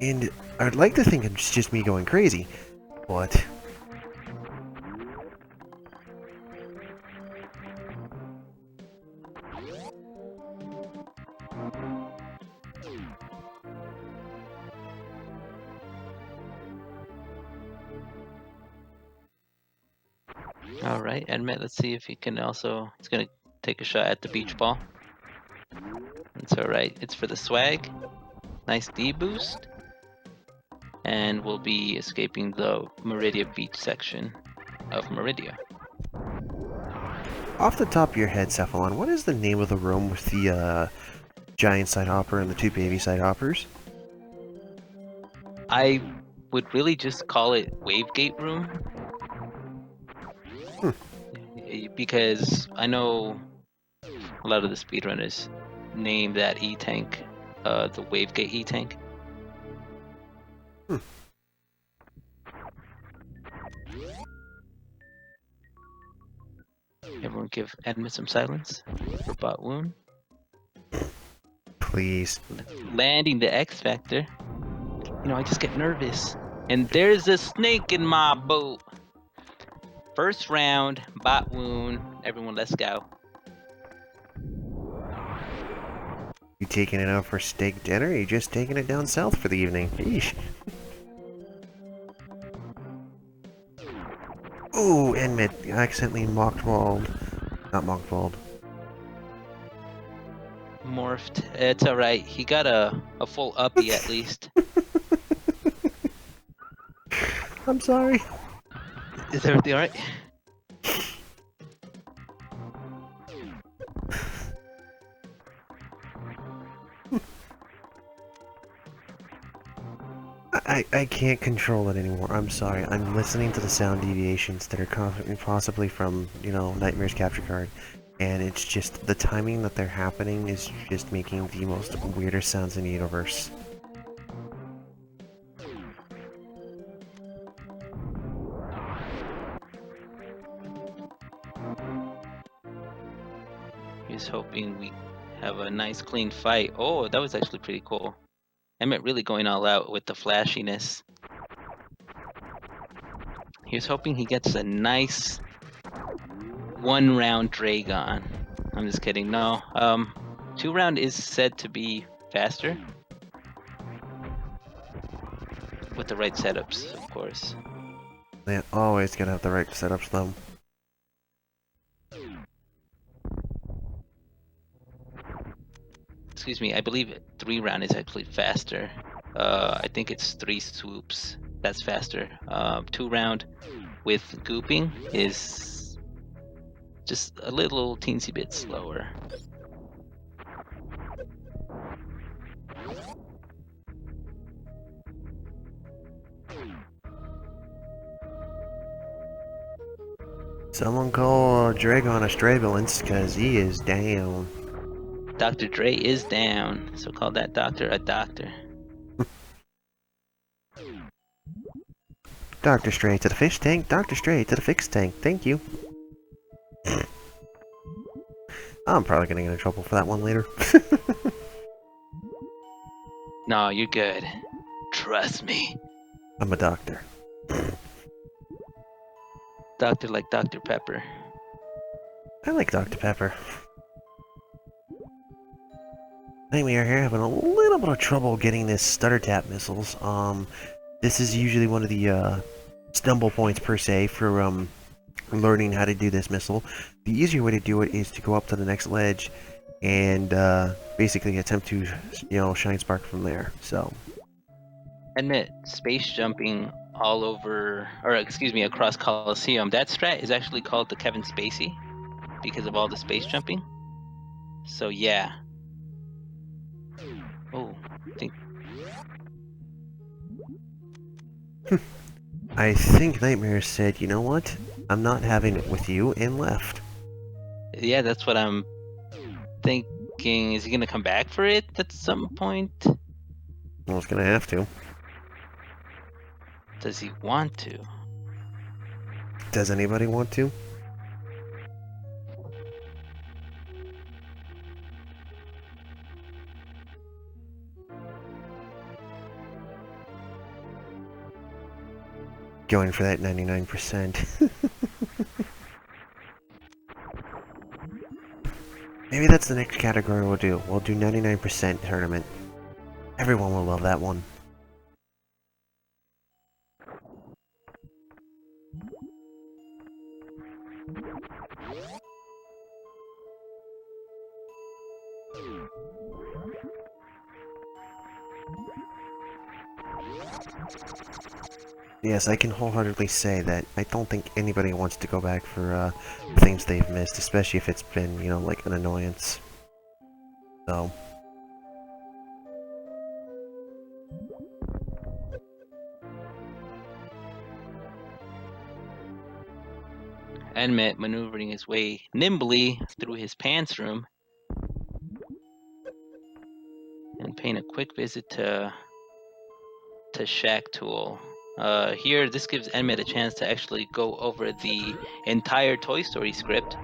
And I'd like to think it's just me going crazy, but... All right, Enmet, let's see if he can also... He's going to take a shot at the beach ball. It's all right. It's for the swag. Nice D boost. And we'll be escaping the Meridia Beach section of Meridia. Off the top of your head, Cephalon, what is the name of the room with the giant side hopper and the two baby side hoppers? I would really just call it Wavegate Room. Because I know a lot of the speedrunners name that E-Tank the Wavegate E-Tank. Everyone give Enmet some silence for Bot Wound. Please. Landing the X Factor. You know, I just get nervous. And there's a snake in my boat. First round, Bot Wound. Everyone, let's go. You taking it out for steak dinner, or you just taking it down south for the evening? Yeesh. Ooh, Enmet accidentally mockballed. Not mockballed. Morphed. It's alright. He got a full uppy at least. I'm sorry. Is everything alright? I can't control it anymore. I'm sorry. I'm listening to the sound deviations that are possibly from, you know, Nightmare's capture card. And it's just, the timing that they're happening is just making the most weirdest sounds in the universe. He's hoping we have a nice clean fight. Oh, that was actually pretty cool. Enmet really going all out with the flashiness. He was hoping he gets a nice 1-round Dragon. I'm just kidding. No. 2-round is said to be faster. With the right setups, of course. They always gotta have the right setups, though. Excuse me, I believe 3-round is actually faster. I think it's 3 swoops. That's faster. 2-round with gooping is just a little teensy bit slower. Someone call Dragon a Strabulance, cause he is down. Dr. Dre is down, so call that doctor a doctor. Dr. Stray to the fish tank, Dr. Stray to the fix tank, thank you. I'm probably gonna get in trouble for that one later. No, you're good. Trust me. I'm a doctor. Doctor like Dr. Pepper. I like Dr. Pepper. Anyway, we're here having a little bit of trouble getting this stutter tap missiles. This is usually one of the stumble points per se for learning how to do this missile. The easier way to do it is to go up to the next ledge and basically attempt to, you know, shine spark from there. So, Admit, space jumping all over, or excuse me, across Coliseum, that strat is actually called the Kevin Spacey because of all the space jumping. So yeah. Oh, I think Nightmare said, you know what? I'm not having it with you, and left. Yeah, that's what I'm thinking. Is he gonna come back for it at some point? I was gonna have to. Does he want to? Does anybody want to? Going for that 99%. Maybe that's the next category we'll do. We'll do 99% tournament. Everyone will love that one. Yes, I can wholeheartedly say that I don't think anybody wants to go back for things they've missed, especially if it's been, you know, like an annoyance. So. Enmet maneuvering his way nimbly through his pants room and paying a quick visit to Shack Tool. Here, this gives Enmet a chance to actually go over the entire Toy Story script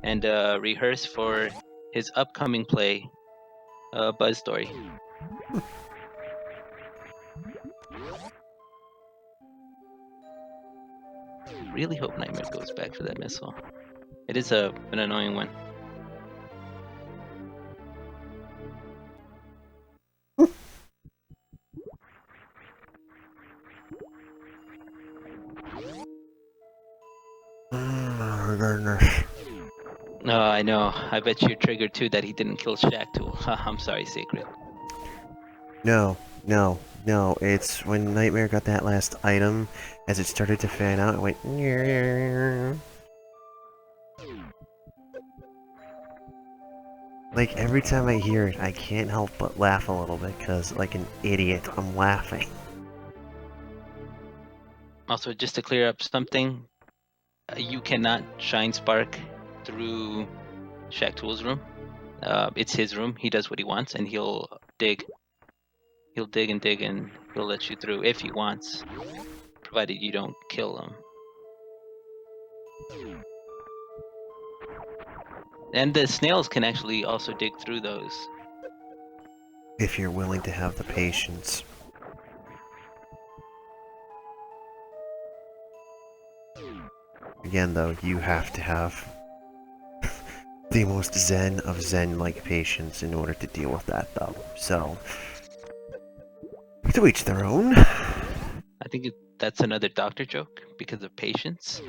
and rehearse for his upcoming play, Buzz Story. Really hope Nightmare goes back for that missile. It is an annoying one. Oh, I know. I bet you're triggered too that he didn't kill Shack Tool. I'm sorry, Sacred. No. It's when Nightmare got that last item, as it started to fan out, it went. Like, every time I hear it, I can't help but laugh a little bit, because, like an idiot, I'm laughing. Also, just to clear up something, you cannot shine Spark through Shack Tool's room. It's his room. He does what he wants, and he'll dig. He'll dig and dig, and he'll let you through if he wants, provided you don't kill him. And the snails can actually also dig through those. If you're willing to have the patience. Again, though, you have to have the most zen of zen-like patience in order to deal with that, though. So, to each their own. I think that's another doctor joke because of patience.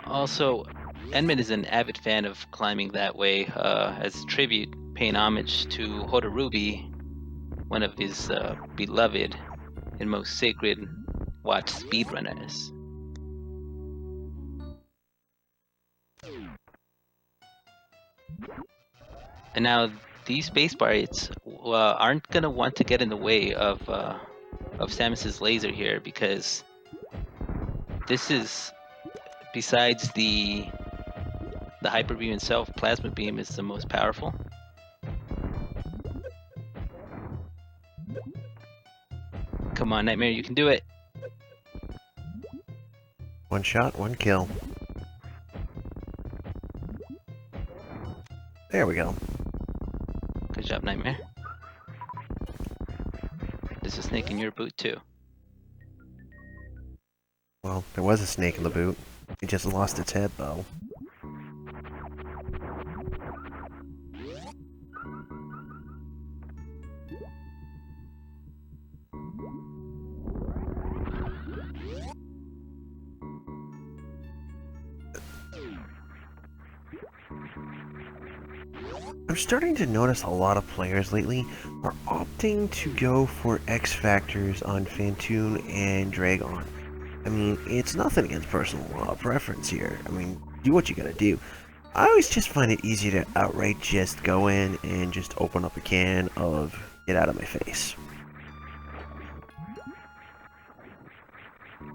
Also, Enmet is an avid fan of climbing that way as tribute, paying homage to Hotarubi, one of his beloved and most sacred watch speedrunners. And now these space bars aren't gonna want to get in the way of Samus's laser here, because this is, besides the hyper beam itself, plasma beam is the most powerful. Come on, Nightmare, you can do it. One shot, one kill. There we go. Good job, Nightmare. There's a snake in your boot too. Well, there was a snake in the boot. It just lost its head, though. I'm starting to notice a lot of players lately are opting to go for X Factors on Phantoon and Dragon. I mean, it's nothing against personal preference here. I mean, do what you gotta do. I always just find it easy to outright just go in and just open up a can of get out of my face.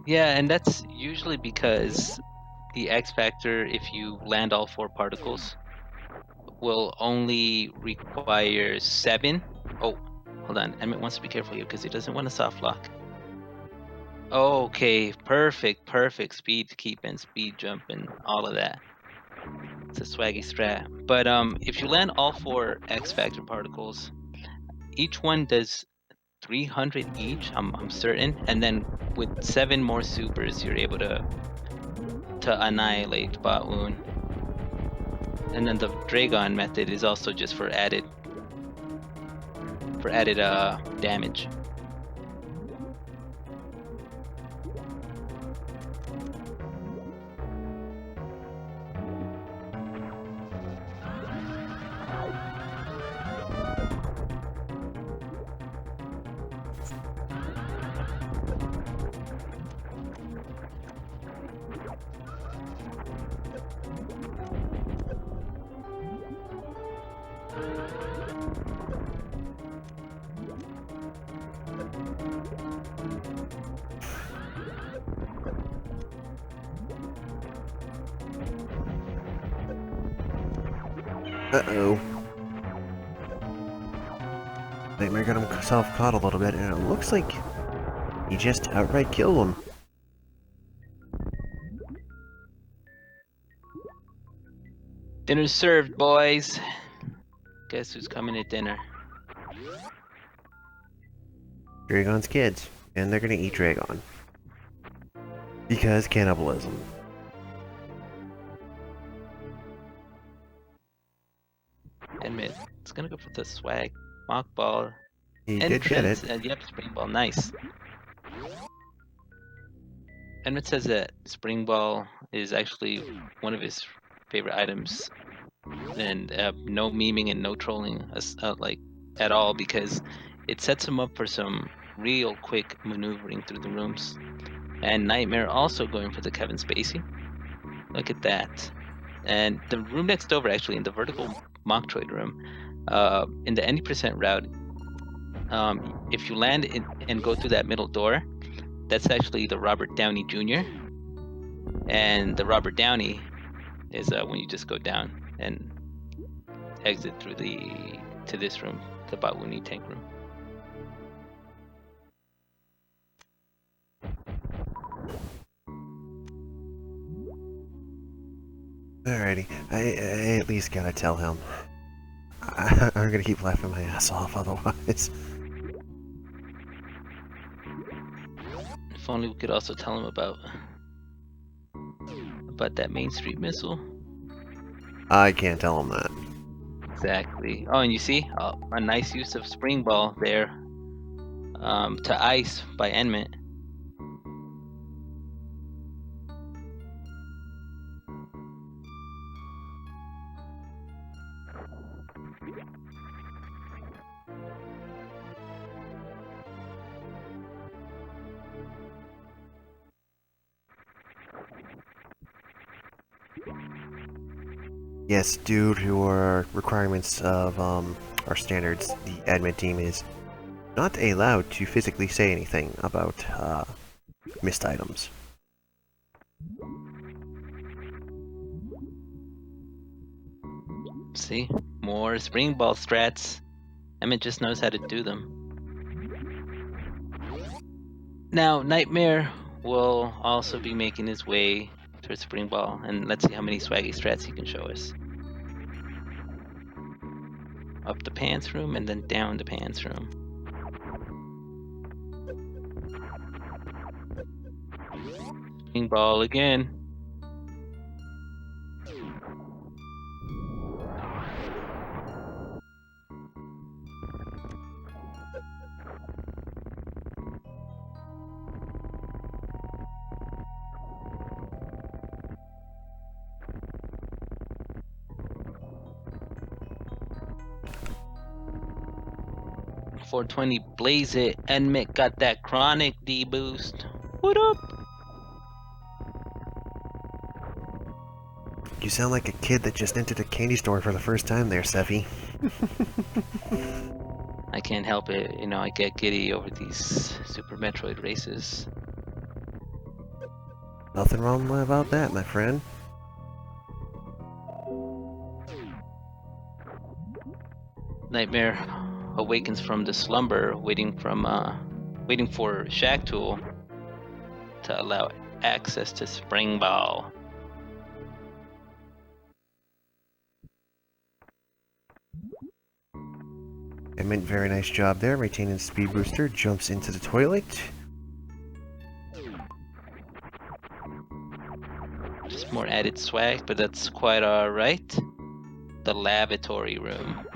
Yeah, and that's usually because the X Factor, if you land all 4 particles, will only require 7. Oh, hold on. Enmet wants to be careful here because he doesn't want a soft lock. Okay, perfect. Speed to keep and speed jump and all of that. It's a swaggy strat. But if you land all 4 X Factor particles, each one does 300 each, I'm certain, and then with 7 more supers, you're able to annihilate Bot Wound. And then the Dragon method is also just for added damage. Uh-oh. Nightmare got himself caught a little bit, and it looks like he just outright killed him. Dinner's served, boys. Guess who's coming to dinner? Dragon's kids, and they're gonna eat Dragon. Because cannibalism. Enmet. It's gonna go for the swag. Mock ball. He did get it. Yep, spring ball. Nice. Enmet says that spring ball is actually one of his favorite items, and no memeing and no trolling like at all, because it sets him up for some real quick maneuvering through the rooms. And Nightmare also going for the Kevin Spacey. Look at that. And the room next over, actually, in the vertical Metroid room, in the 90% route, if you land and go through that middle door, that's actually the Robert Downey Jr. And the Robert Downey is when you just go down and exit through to this room, the Bawuni tank room. Alrighty, I at least gotta tell him. I'm gonna keep laughing my ass off otherwise. If only we could also tell him about that Main Street missile. I can't tell him that. Exactly. Oh, and you see a nice use of spring ball there to ice by Enmet. Yes, due to our requirements of our standards, the admin team is not allowed to physically say anything about missed items. See, more spring ball strats. Enmet just knows how to do them. Now, Nightmare will also be making his way towards spring ball, and let's see how many swaggy strats he can show us. Up the pants room and then down the pants room. Spring ball again. .420 blaze it. Enmet got that chronic D boost. What up? You sound like a kid that just entered a candy store for the first time there, Seffi. I can't help it, you know, I get giddy over these Super Metroid races. Nothing wrong about that, my friend. Nightmare awakens from the slumber, waiting for Shack Tool to allow access to Spring Ball. Enmet, very nice job there, retaining the speed booster, jumps into the toilet. Just more added swag, but that's quite alright. The lavatory room.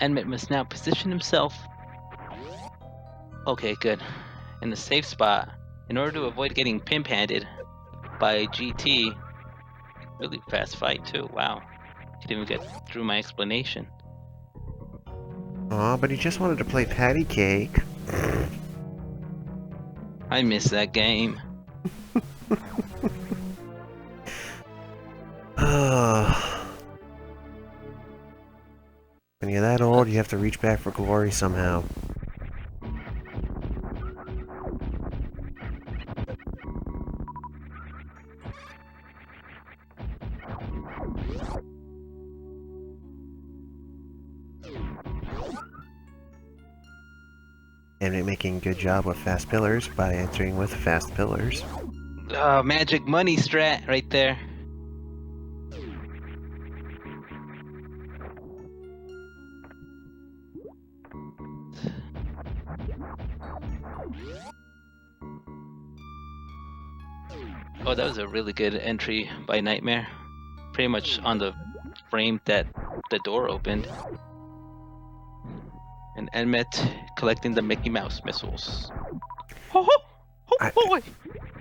Enmet must now position himself. Okay, good. In the safe spot. In order to avoid getting pimp-handed by GT. Really fast fight too, wow. Didn't even get through my explanation. Aw, but he just wanted to play patty cake. I miss that game. When you're that old, you have to reach back for glory somehow. And making a good job with fast pillars by entering with fast pillars. Oh, magic money strat right there. Oh, that was a really good entry by Nightmare. Pretty much on the frame that the door opened. And Enmet collecting the Mickey Mouse missiles. Oh, boy!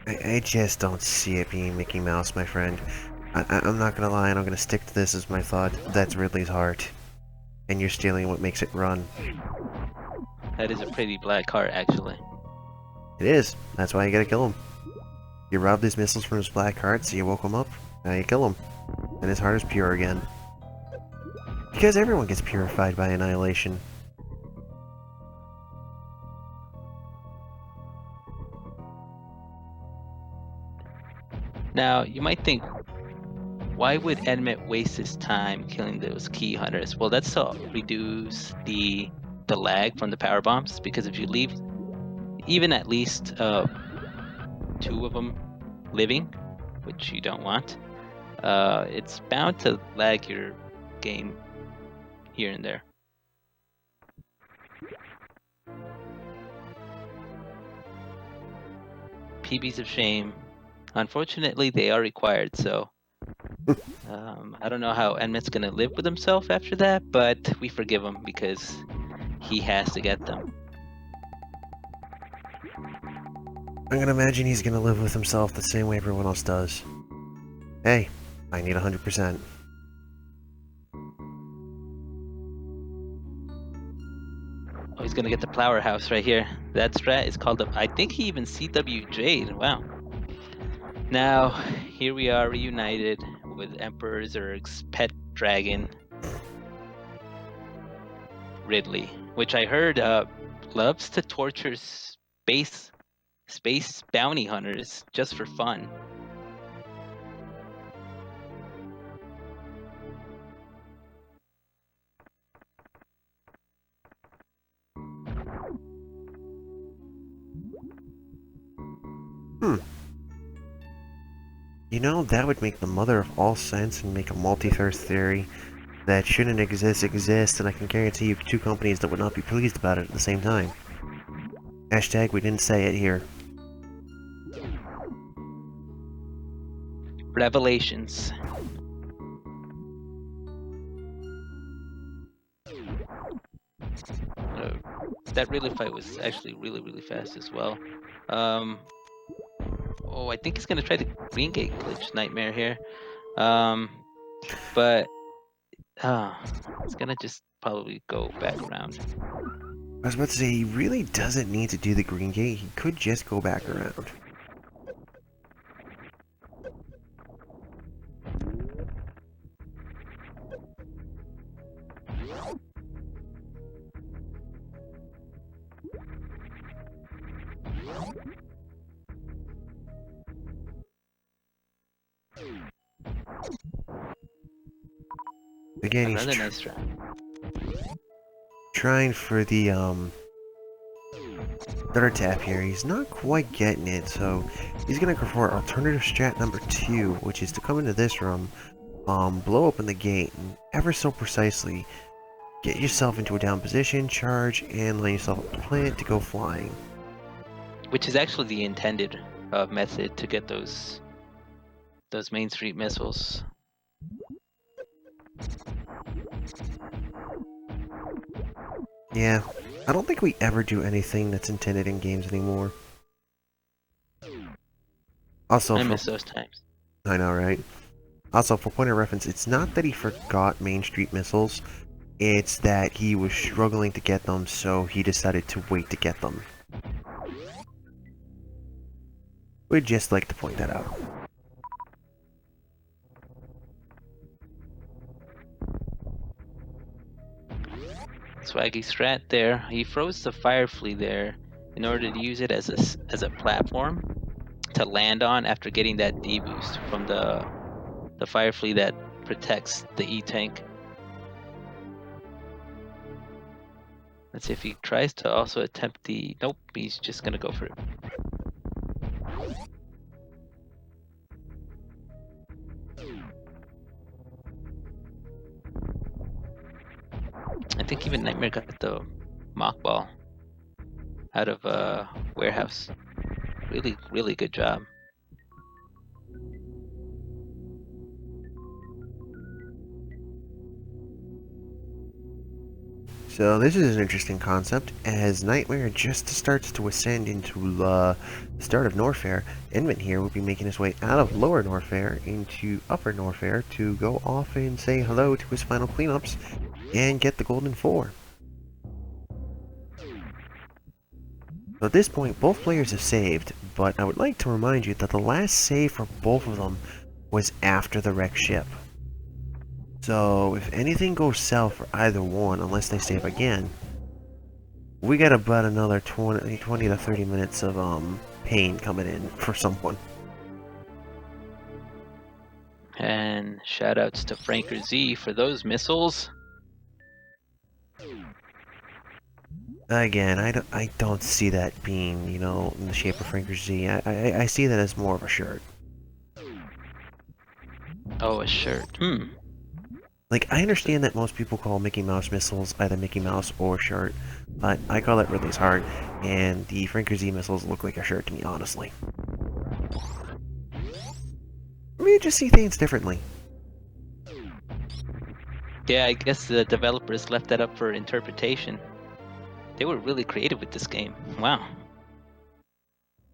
I just don't see it being Mickey Mouse, my friend. I'm not gonna lie, and I'm gonna stick to this as my thought. That's Ridley's heart. And you're stealing what makes it run. That is a pretty black heart, actually. It is. That's why you gotta kill him. You robbed his missiles from his black heart, so you woke him up. Now you kill him. And his heart is pure again. Because everyone gets purified by annihilation. Now, you might think, why would Enmet waste his time killing those key hunters? Well, that's to reduce the lag from the power bombs, because if you leave even at least 2 of them living, which you don't want, it's bound to lag your game here and there. PBs of shame. Unfortunately, they are required, so I don't know how Enmet's gonna live with himself after that, but we forgive him because he has to get them. I'm gonna imagine he's gonna live with himself the same way everyone else does. Hey, I need 100%. Oh, he's gonna get the Flower House right here. That strat is called I think he even CWJ'd. Wow. Now, here we are reunited with Emperor Zurg's pet dragon, Ridley, which I heard loves to torture space bounty hunters just for fun. You know, that would make the mother of all sense and make a multi-thirst theory that shouldn't exist, and I can guarantee you 2 companies that would not be pleased about it at the same time. Hashtag we didn't say it here. Revelations. That relay fight was actually really fast as well. Oh, I think he's gonna try the green gate glitch nightmare here. But it's gonna just probably go back around. I was about to say, he really doesn't need to do the green gate. He could just go back around. Again, Another he's nice try. trying for the third tap here. He's not quite getting it, so he's gonna go for alternative strat number 2, which is to come into this room, blow open the gate, and ever so precisely get yourself into a down position, charge, and line yourself up to plant to go flying. Which is actually the intended method to get those Main Street missiles. Yeah, I don't think we ever do anything that's intended in games anymore. Also, I miss those times. I know, right? Also, for point of reference, it's not that he forgot Main Street missiles, it's that he was struggling to get them, so he decided to wait to get them. We'd just like to point that out. Swaggy strat there. He froze the fire flea there in order to use it as a platform to land on after getting that D boost from the fire flea that protects the E tank. Let's see if he tries to also attempt the. Nope, he's just gonna go for it. I think even Nightmare got the mock ball out of warehouse. Really good job. So this is an interesting concept, as Nightmare just starts to ascend into the start of Norfair. Enmet here will be making his way out of Lower Norfair into Upper Norfair to go off and say hello to his final cleanups and get the Golden 4. So at this point, both players have saved, but I would like to remind you that the last save for both of them was after the wrecked ship. So, if anything goes south for either one, unless they save again, we got about another 20 to 30 minutes of pain coming in for someone. And shoutouts to Franker Z for those missiles. Again, I don't see that being, you know, in the shape of Franker Z. I see that as more of a shirt. Oh, a shirt. Like, I understand that most people call Mickey Mouse missiles either Mickey Mouse or shirt, but I call it Ridley's Heart, and the Franker Z missiles look like a shirt to me, honestly. We just see things differently. Yeah, I guess the developers left that up for interpretation. They were really creative with this game. Wow.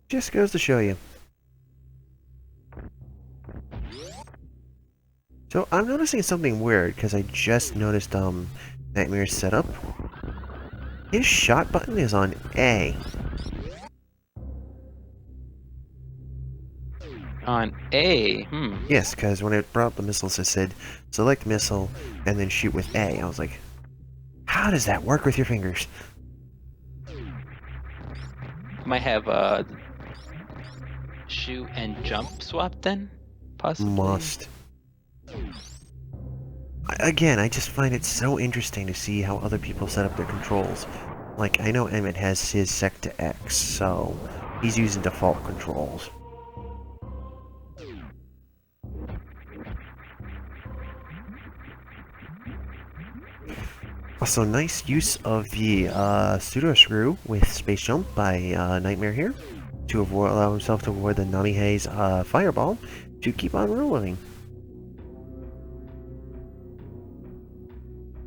Just goes to show you. So I'm noticing something weird, because I just noticed Nightmare's setup. His shot button is on A. On A? Yes, because when it brought up the missiles, it said, select missile, and then shoot with A. I was like, how does that work with your fingers? Might have shoot and jump swap then? Possibly. Must. Again, I just find it so interesting to see how other people set up their controls. Like, I know Enmet has his sec to X, so he's using default controls. Also, nice use of the pseudo screw with space jump by Nightmare here to allow himself to avoid the Namihe's fireball to keep on rolling.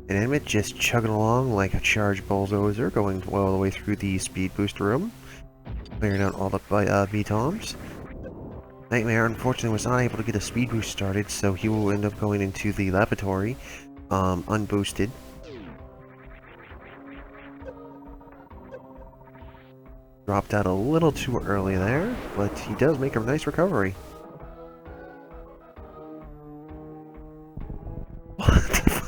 And Enmet just chugging along like a charged bulldozer, going all the way through the speed boost room, clearing out all the VTOMs. Nightmare, unfortunately, was not able to get a speed boost started, so he will end up going into the laboratory, unboosted. Dropped out a little too early there, but he does make a nice recovery. What the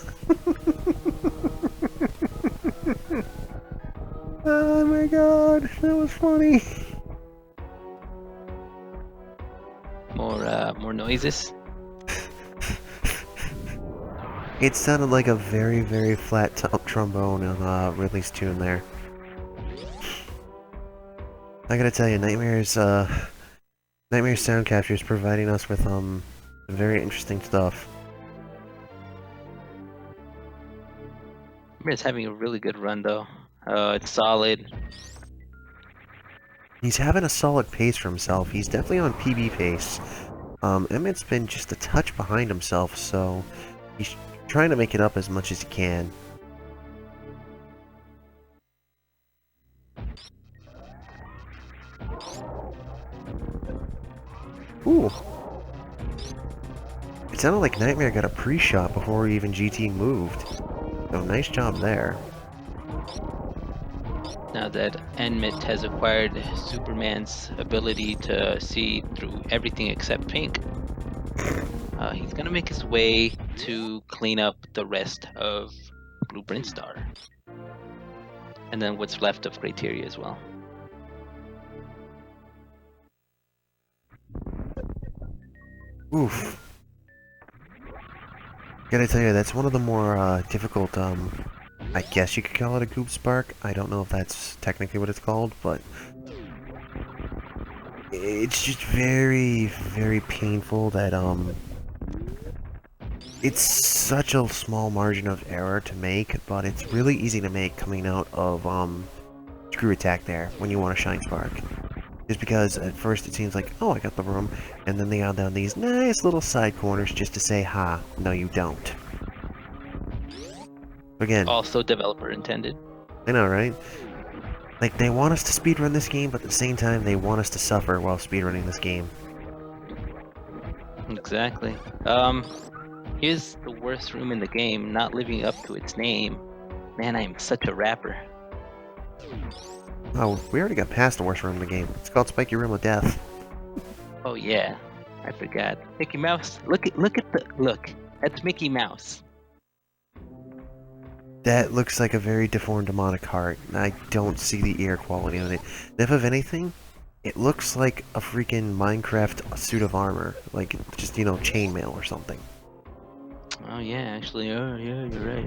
Oh my god, that was funny. More noises. It sounded like a very, very flat trombone on Ridley's tune there. I gotta tell you, Nightmare's sound capture is providing us with some very interesting stuff. Nightmare's having a really good run though. It's solid. He's having a solid pace for himself. He's definitely on PB pace. Emmett's been just a touch behind himself, so he's trying to make it up as much as he can. Ooh. It sounded like Nightmare got a pre-shot before even GT moved. So nice job there. Now that Enmet has acquired Superman's ability to see through everything except pink, he's gonna make his way to clean up the rest of Blueprint Star. And then what's left of Criteria as well. Oof. Gotta tell you, that's one of the more difficult, I guess you could call it a goop spark. I don't know if that's technically what it's called, but it's just very, very painful that, it's such a small margin of error to make, but it's really easy to make coming out of, screw attack there when you want to shine spark. Just because at first it seems like, oh, I got the room, and then they add down these nice little side corners just to say, ha, no you don't. Again, Also developer intended. I know, right? Like, they want us to speedrun this game, but at the same time, they want us to suffer while speedrunning this game. Exactly. Here's the worst room in the game, not living up to its name. Man, I am such a rapper. Oh, we already got past the worst room in the game. It's called Spiky Room of Death. Oh yeah, I forgot. Mickey Mouse. Look. That's Mickey Mouse. That looks like a very deformed demonic heart. I don't see the ear quality on it. If of anything, it looks like a freaking Minecraft suit of armor. Like, just, you know, chainmail or something. Oh yeah, actually. Oh yeah, you're right.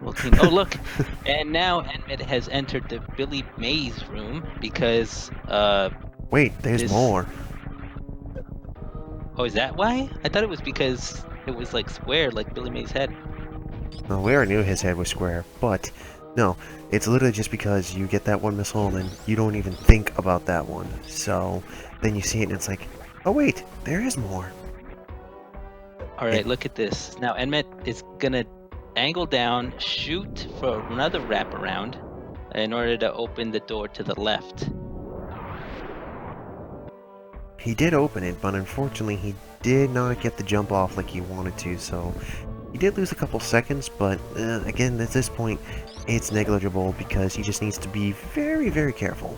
Well, oh look, and now Enmet has entered the Billy Mays room because Wait, there's more. Oh, is that why? I thought it was because it was like square, like Billy Mays' head. Well, we already knew his head was square, but no, it's literally just because you get that one missile and you don't even think about that one. So then you see it and it's like, oh wait, there is more. Alright, look at this. Now Enmet is gonna angle down, shoot for another wraparound in order to open the door to the left. He did open it, but unfortunately he did not get the jump off like he wanted to, so he did lose a couple seconds, but again, at this point, it's negligible because he just needs to be very, very careful.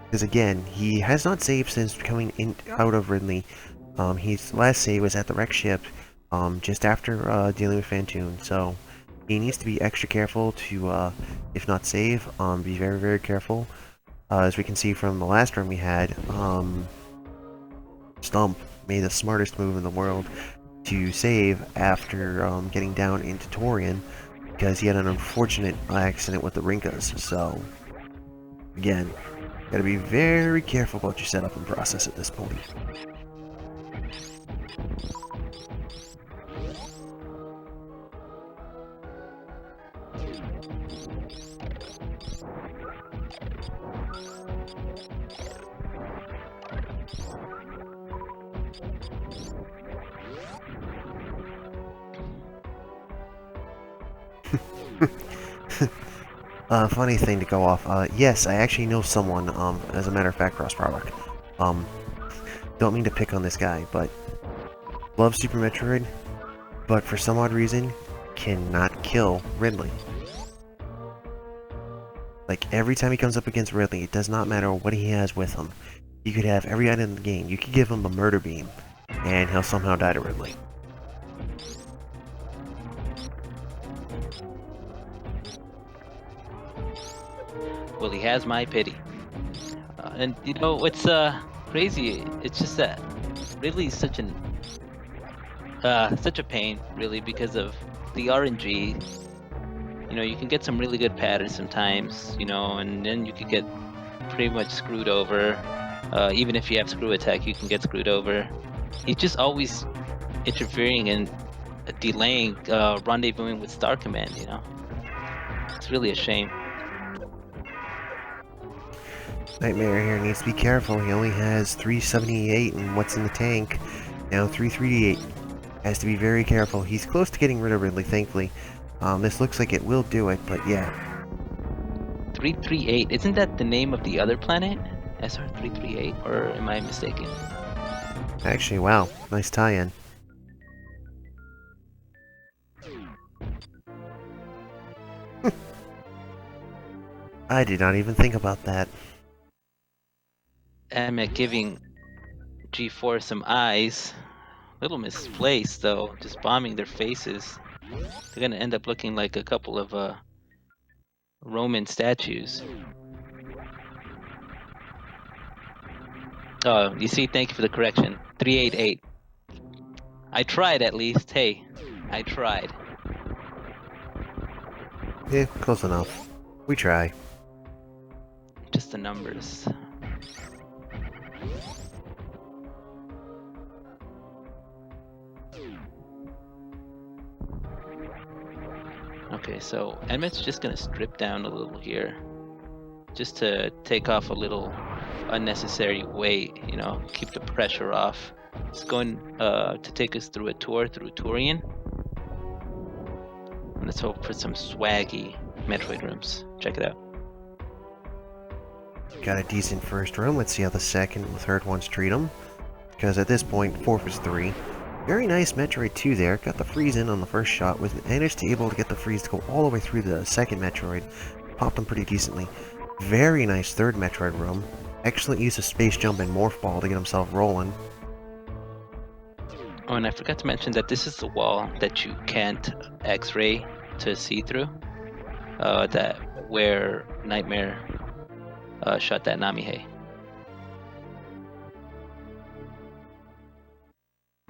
Because again, he has not saved since coming out of Ridley. His last save was at the wreck ship, just after dealing with Fantoon, so he needs to be extra careful to, if not save, be very, very careful. As we can see from the last run we had, Stump made the smartest move in the world to save after getting down into Torian, because he had an unfortunate accident with the Rinkas, so again, gotta be very careful about your setup and process at this point. Funny thing to go off. Yes, I actually know someone, as a matter of fact, cross product. Don't mean to pick on this guy, but loves Super Metroid, but for some odd reason, cannot kill Ridley. Like, every time he comes up against Ridley, it does not matter what he has with him. You could have every item in the game. You could give him a murder beam, and he'll somehow die to Ridley. Well, he has my pity. And you know what's crazy? It's just that Ridley's such a pain, really, because of the RNG. You know, you can get some really good patterns sometimes, you know, and then you could get pretty much screwed over. Even if you have screw attack, you can get screwed over. He's just always interfering and delaying rendezvousing with Star Command, you know. It's really a shame. Nightmare here needs to be careful. He only has 378 and what's in the tank. Now 338. Has to be very careful. He's close to getting rid of Ridley, thankfully. This looks like it will do it, but yeah. 338, isn't that the name of the other planet? SR338, or am I mistaken? Actually, wow. Nice tie-in. I did not even think about that. Enmet giving G4 some eyes. Little misplaced though, just bombing their faces. They're gonna end up looking like a couple of Roman statues. Oh, you see, thank you for the correction. 388. I tried at least. Hey, I tried. Yeah, close enough. We try. Just the numbers. Okay, so Enmet's just gonna strip down a little here, just to take off a little unnecessary weight, you know, keep the pressure off. It's going to take us through a tour through Turian. Let's hope for some swaggy Metroid rooms. Check it out. Got a decent first room. Let's see how the second and the third ones treat them. Because at this point, 4 was 3. Very nice Metroid 2 there. Got the freeze in on the first shot. Was managed to able to get the freeze to go all the way through the second Metroid. Popped them pretty decently. Very nice third Metroid room. Excellent use of Space Jump and Morph Ball to get himself rolling. Oh, and I forgot to mention that this is the wall that you can't X-ray to see through. That where Nightmare shot that Namihei.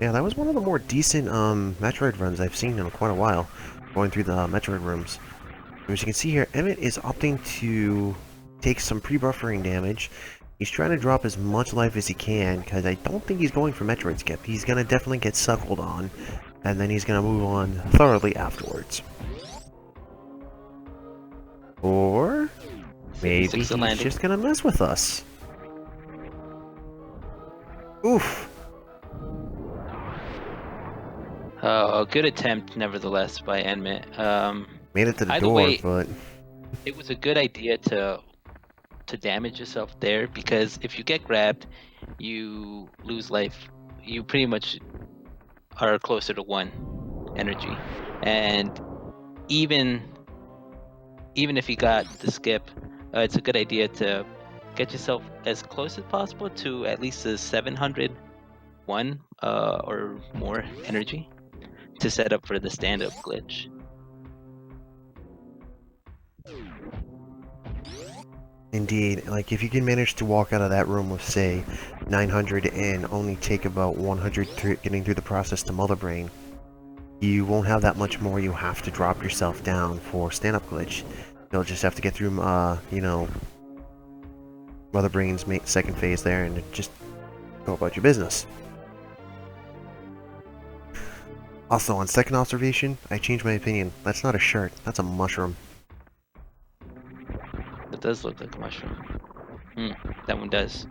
Yeah, that was one of the more decent Metroid runs I've seen in quite a while, going through the Metroid rooms. As you can see here, Enmet is opting to take some pre-buffering damage. He's trying to drop as much life as he can, because I don't think he's going for Metroid Skip. He's going to definitely get suckled on, and then he's going to move on thoroughly afterwards. Or maybe he's just going to mess with us. Oof. A good attempt, nevertheless, by Enmet. Made it to the either door, way, but it was a good idea to damage yourself there, because if you get grabbed, you lose life. You pretty much are closer to 1 energy, and even if you got the skip, it's a good idea to get yourself as close as possible to at least a 701 or more energy to set up for the stand-up glitch. indeed, like if you can manage to walk out of that room with say 900 and only take about 100 getting through the process to Mother Brain, you won't have that much more. You have to drop yourself down for stand-up glitch. You'll just have to get through, you know, Mother Brain's second phase there and just go about your business. Also, on second observation, I changed my opinion. That's not a shirt, that's a mushroom. That does look like a mushroom. That one does.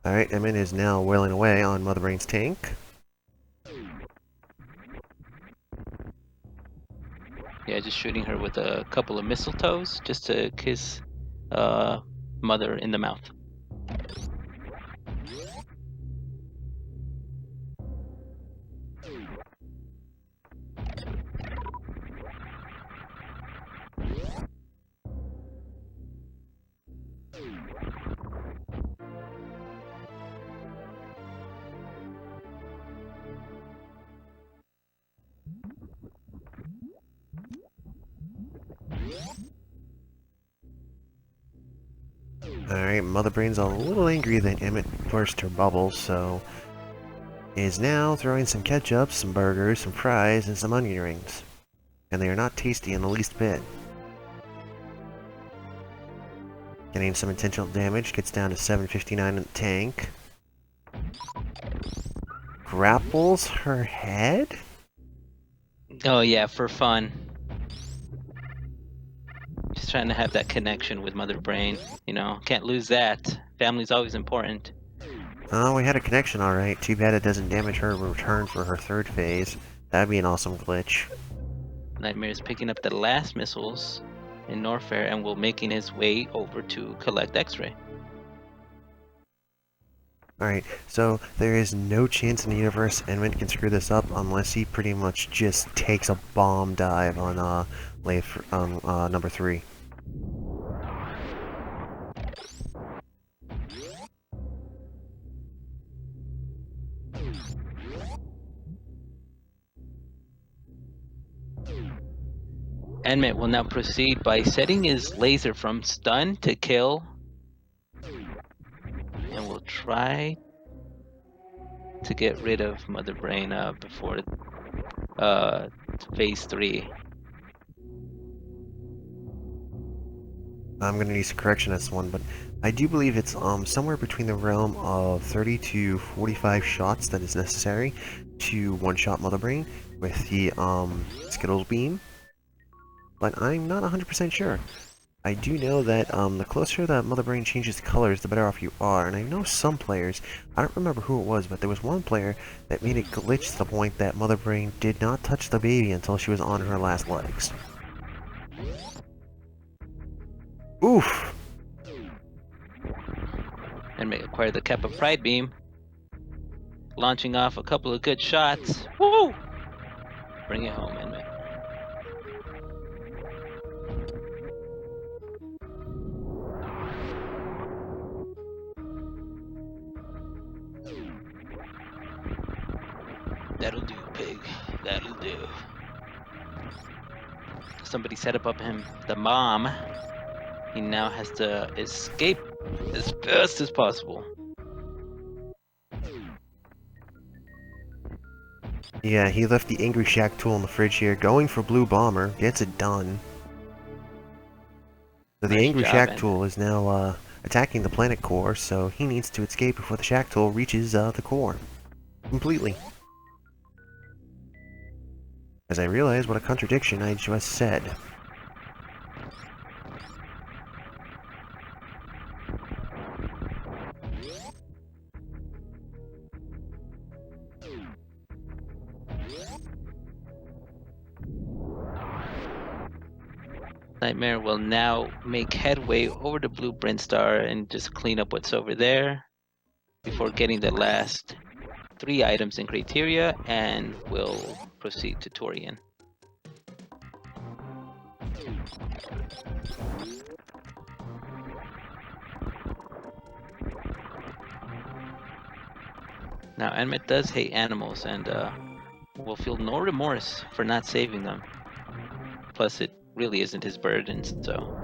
Alright, Enmet is now wailing away on Mother Brain's tank. Yeah, just shooting her with a couple of mistletoes just to kiss Mother in the mouth. Alright, Mother Brain's a little angry that Emmett burst her bubble, so is now throwing some ketchup, some burgers, some fries, and some onion rings. And they are not tasty in the least bit. Getting some intentional damage, gets down to 759 in the tank. Grapples her head? Oh yeah, for fun. Just trying to have that connection with Mother Brain. You know, can't lose that. Family's always important. Oh, we had a connection alright. Too bad it doesn't damage her return for her third phase. That'd be an awesome glitch. Nightmare is picking up the last missiles in Norfair and will making his way over to collect X-Ray. Alright, so there is no chance in the universe Enmet can screw this up unless he pretty much just takes a bomb dive on number 3. Enmet will now proceed by setting his laser from stun to kill, and will try to get rid of Mother Brain before phase 3. I'm gonna need some correction on this one, but I do believe it's somewhere between the realm of 30 to 45 shots that is necessary to one-shot Mother Brain with the Skittles beam. But I'm not 100% sure. I do know that the closer that Mother Brain changes colors, the better off you are, and I know some players, I don't remember who it was, but there was one player that made it glitch to the point that Mother Brain did not touch the baby until she was on her last legs. Oof! Enmet acquired the Kappa Pride Beam, launching off a couple of good shots. Woo! Bring it home, Enmet. That'll do, pig. That'll do. Somebody set up him the bomb. He now has to escape as fast as possible. Yeah, he left the Angry Shack tool in the fridge here, going for Blue Bomber, gets it done. So the Nice Angry job, Shack Enmet. tool is now attacking the planet core, so he needs to escape before the Shack tool reaches the core. Completely. As I realize what a contradiction I just said. Nightmare will now make headway over to Blue Brinstar and just clean up what's over there before getting the last 3 items in criteria, and will proceed to Torian. Now, Enmet does hate animals and will feel no remorse for not saving them. Plus, it really isn't his burden, so...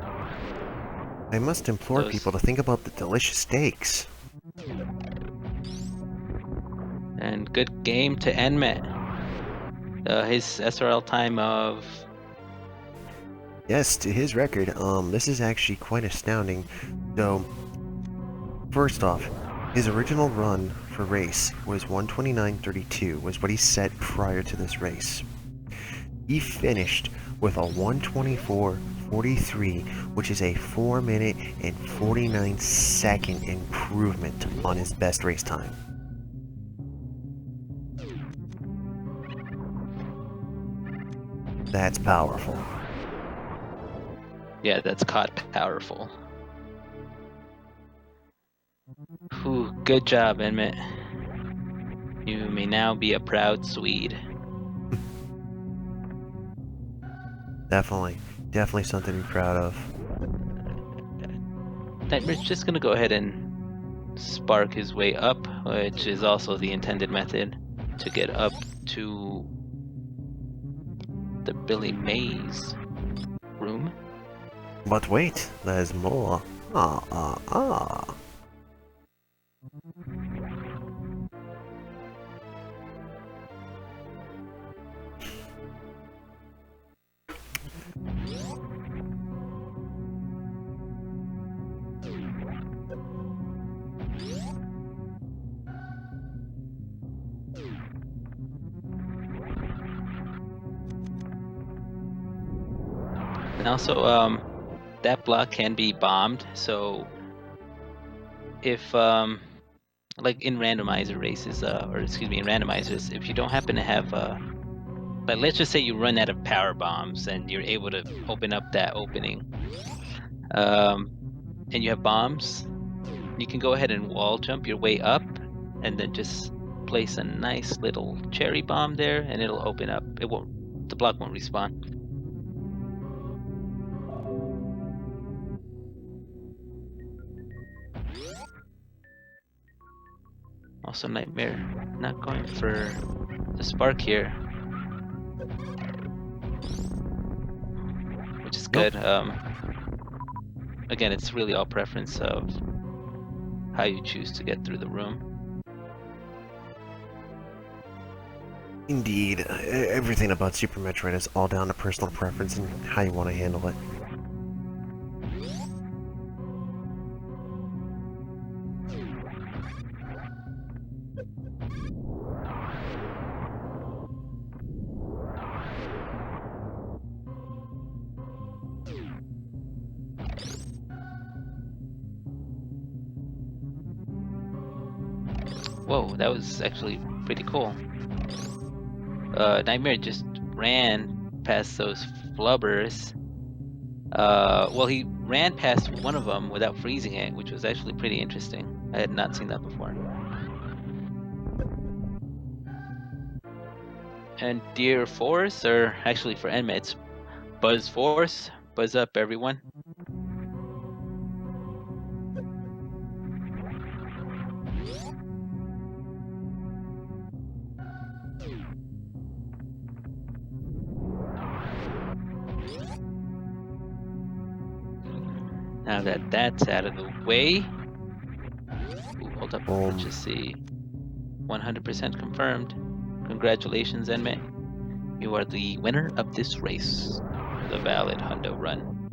I must implore Those- people to think about the delicious steaks. And good game to Enmet. His SRL time of... Yes, to his record, this is actually quite astounding. So, first off, his original run for race was 129.32, was what he set prior to this race. He finished with a 124.43, which is a 4-minute and 49-second improvement on his best race time. That's powerful. Yeah, that's caught powerful. Whew, good job, Enmet. You may now be a proud Swede. Definitely something to be proud of. Nightmare's just gonna go ahead and spark his way up, which is also the intended method to get up to the Billy Mays room. But wait, there's more. Ah. And also, that block can be bombed, so if like in randomizer races, or excuse me, in randomizers, if you don't happen to have like let's just say you run out of power bombs and you're able to open up that opening, and you have bombs, you can go ahead and wall jump your way up, and then just place a nice little cherry bomb there, and it'll open up. The block won't respawn. Also, Nightmare not going for the spark here, which is good. Again, it's really all preference of how you choose to get through the room. Indeed, everything about Super Metroid is all down to personal preference and how you want to handle it. Whoa, that was actually pretty cool. Nightmare just ran past those flubbers. Well, he ran past one of them without freezing it, which was actually pretty interesting. I had not seen that before. And Dear Force, or actually for Enmet, it's Buzz Force. Buzz up, everyone. Now that that's out of the way. Ooh, hold up, let's just see. 100% confirmed. Congratulations, Enmet. You are the winner of this race. The valid hundo run.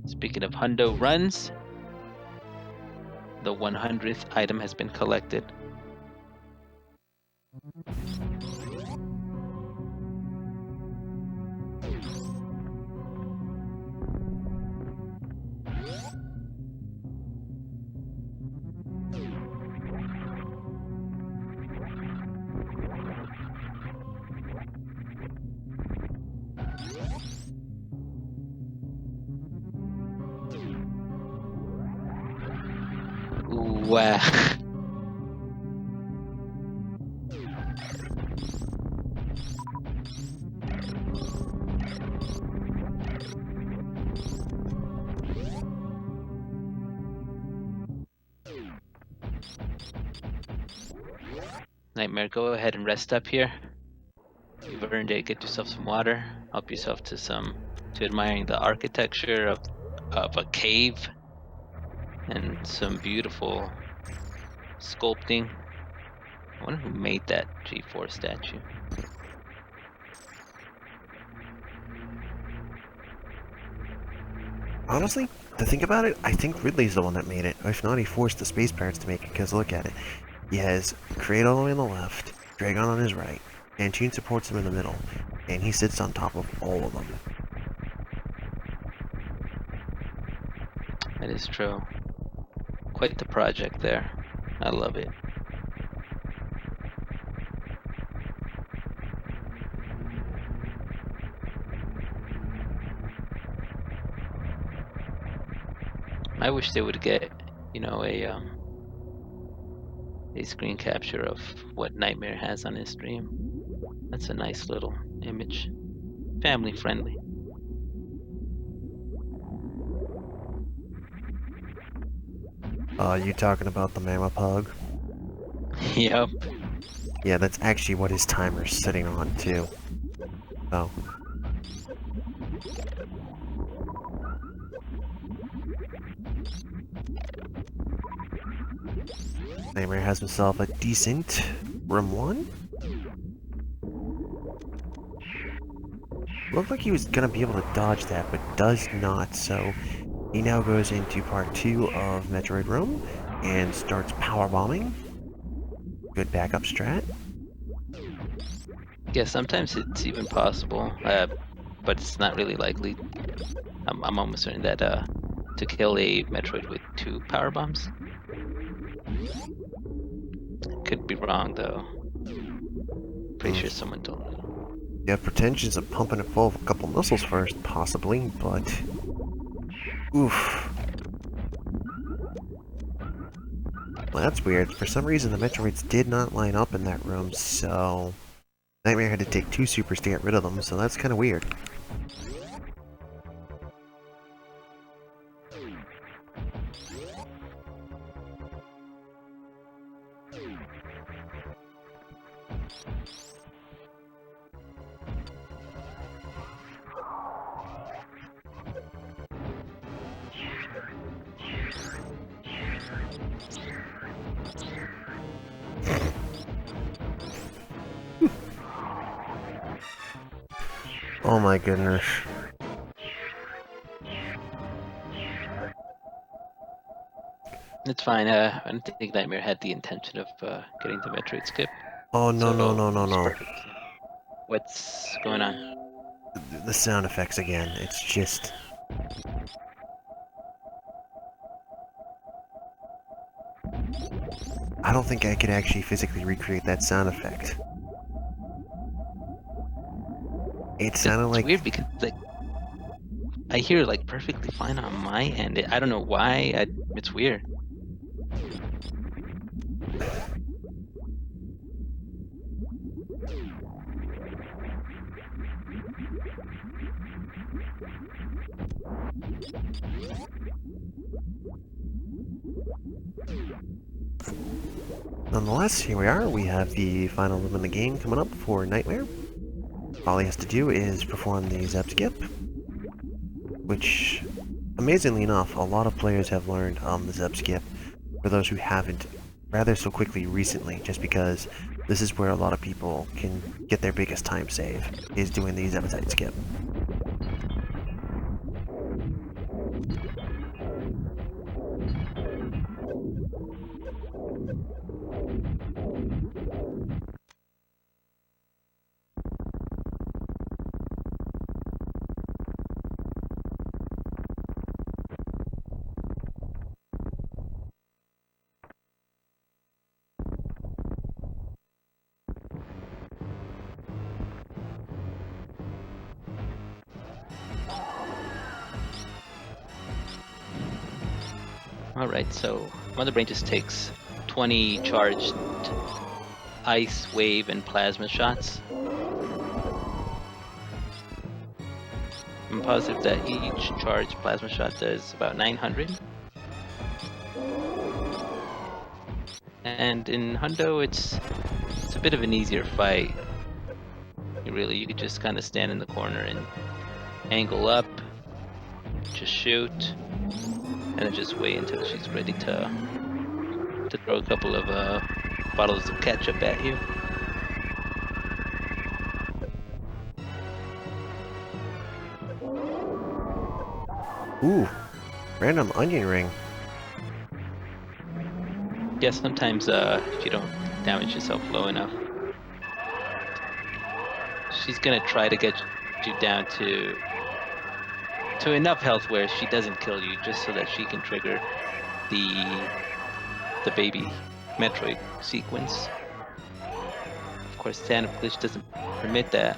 Speaking of hundo runs, the 100th item has been collected. Wow. Nightmare, go ahead and rest up here. You've earned it. Get yourself some water. Help yourself to admiring the architecture of a cave and some beautiful sculpting. I wonder who made that G4 statue. Honestly, to think about it, I think Ridley's the one that made it. If not, he forced the Space Pirates to make it, because look at it. He has Kraid all the way on the left, Dragon on his right, Antune supports him in the middle, and he sits on top of all of them. That is true. Quite the project there. I love it. I wish they would get, you know, a screen capture of what Nightmare has on his stream. That's a nice little image. Family friendly. You talking about the Mama Pug? Yep. Yeah, that's actually what his timer's sitting on, too. So. Nightmare has himself a decent room 1. Looked like he was gonna be able to dodge that, but does not, so he now goes into part 2 of Metroid Room and starts power bombing. Good backup strat. Yeah, sometimes it's even possible, but it's not really likely. I'm almost certain that to kill a Metroid with 2 power bombs. Could be wrong though. Pretty sure someone told me. You have pretensions of pumping it full of a couple missiles first, possibly, but... Oof. Well, that's weird. For some reason, the Metroids did not line up in that room, so... Nightmare had to take 2 supers to get rid of them, so that's kind of weird. Oh my goodness. It's fine. I don't think Nightmare had the intention of getting the Metroid skip. Oh, no, So no, no, no, it's no. perfect. What's going on? The sound effects again. It's just... I don't think I could actually physically recreate that sound effect. It sounded It's like... weird because like I hear like perfectly fine on my end. I don't know why. It's weird. Nonetheless, here we are. We have the final room in the game coming up for Nightmare. All he has to do is perform the Zep Skip, which, amazingly enough, a lot of players have learned the Zep Skip, for those who haven't, rather so quickly recently, just because this is where a lot of people can get their biggest time save, is doing the Zep Skip. Alright, so Mother Brain just takes 20 charged ice, wave, and plasma shots. I'm positive that each charged plasma shot does about 900. And in Hundo, it's a bit of an easier fight. You could just kind of stand in the corner and angle up, just shoot, and then just wait until she's ready to throw a couple of bottles of ketchup at you. Ooh, random onion ring. Yeah, sometimes if you don't damage yourself low enough, she's gonna try to get you down to enough health where she doesn't kill you, just so that she can trigger the baby Metroid sequence. Of course, Stand Up Glitch doesn't permit that.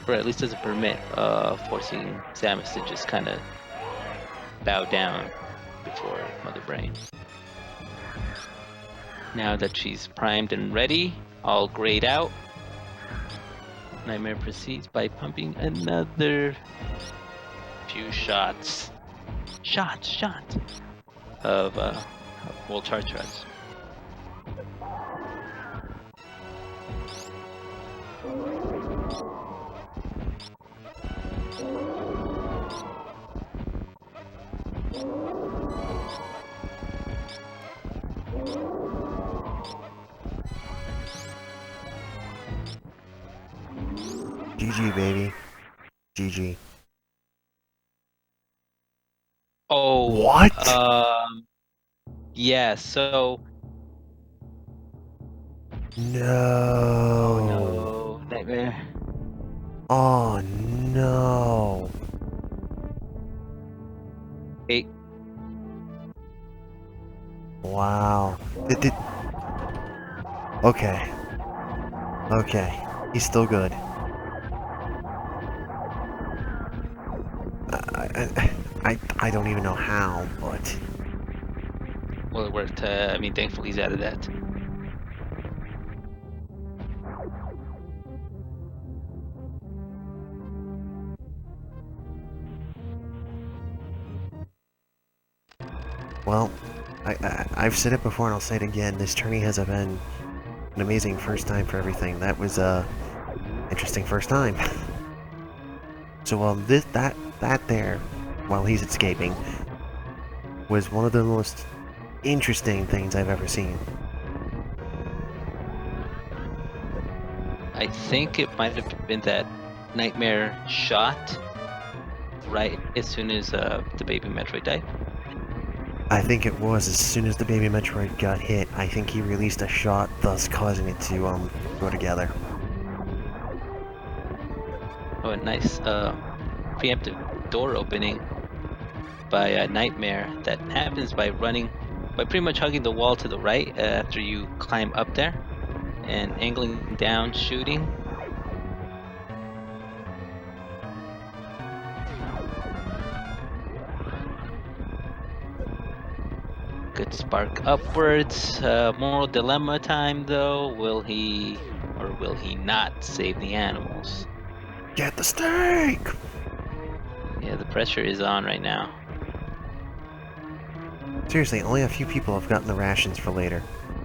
or at least doesn't permit forcing Samus to just kind of bow down before Mother Brain. Now that she's primed and ready, all grayed out, Nightmare proceeds by pumping another few shots of World Chartreuse. GG, baby. GG. Oh, What? Yeah, so No. no, Nightmare. Oh no. Hey, Wow. Okay. Okay. He's still good. I don't even know how, but well, it worked. I mean, thankfully he's out of that. well, I've said it before and I'll say it again. This tourney has been an amazing first time for everything. That was a interesting first time. So that there, while he's escaping, was one of the most interesting things I've ever seen. I think it might have been that Nightmare shot right as soon as the baby Metroid died. I think it was as soon as the baby Metroid got hit, I think he released a shot, thus causing it to go together. Oh, a nice preemptive door opening by Nightmare that happens by pretty much hugging the wall to the right after you climb up there and angling down, shooting. Good spark upwards. Moral dilemma time though. Will he or will he not save the animals? Get the steak! Yeah, the pressure is on right now. Seriously, only a few people have gotten the rations for later.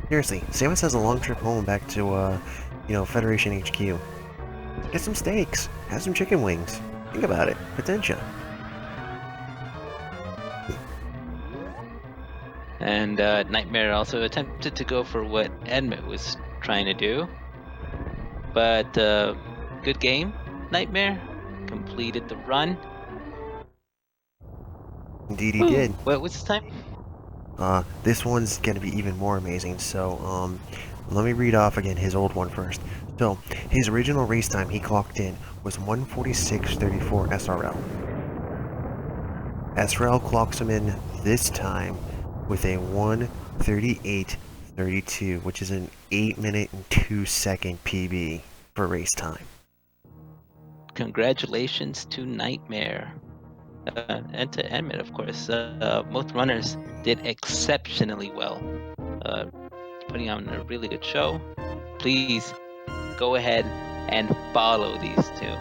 Seriously, Samus has a long trip home back to, Federation HQ. Get some steaks. Have some chicken wings. Think about it. Potential. And Nightmare also attempted to go for what Enmet was trying to do. But good game, Nightmare. Completed the run. Indeed he did. What was his time? This one's gonna be even more amazing, so, let me read off again his old one first. So, his original race time he clocked in was 1:46:34 SRL. SRL clocks him in this time with a 1:38:32, which is an 8-minute and 2-second PB for race time. Congratulations to Nightmare. And to Enmet, of course. Both runners did exceptionally well, putting on a really good show. Please go ahead and follow these two.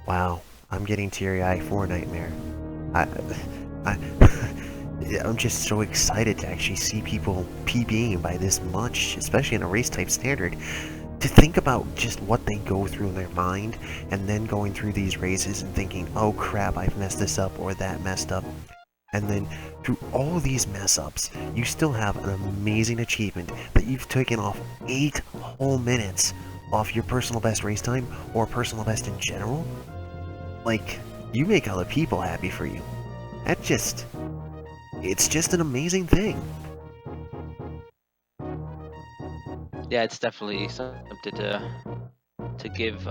Wow, I'm getting teary-eyed for Nightmare. I'm just so excited to actually see people PBing by this much, especially in a race-type standard. To think about just what they go through in their mind, and then going through these races and thinking, oh crap, I've messed this up or that messed up. And then through all these mess-ups, you still have an amazing achievement that you've taken off 8 whole minutes off your personal best race time, or personal best in general. Like, you make other people happy for you. It's just an amazing thing. Yeah, it's definitely something to give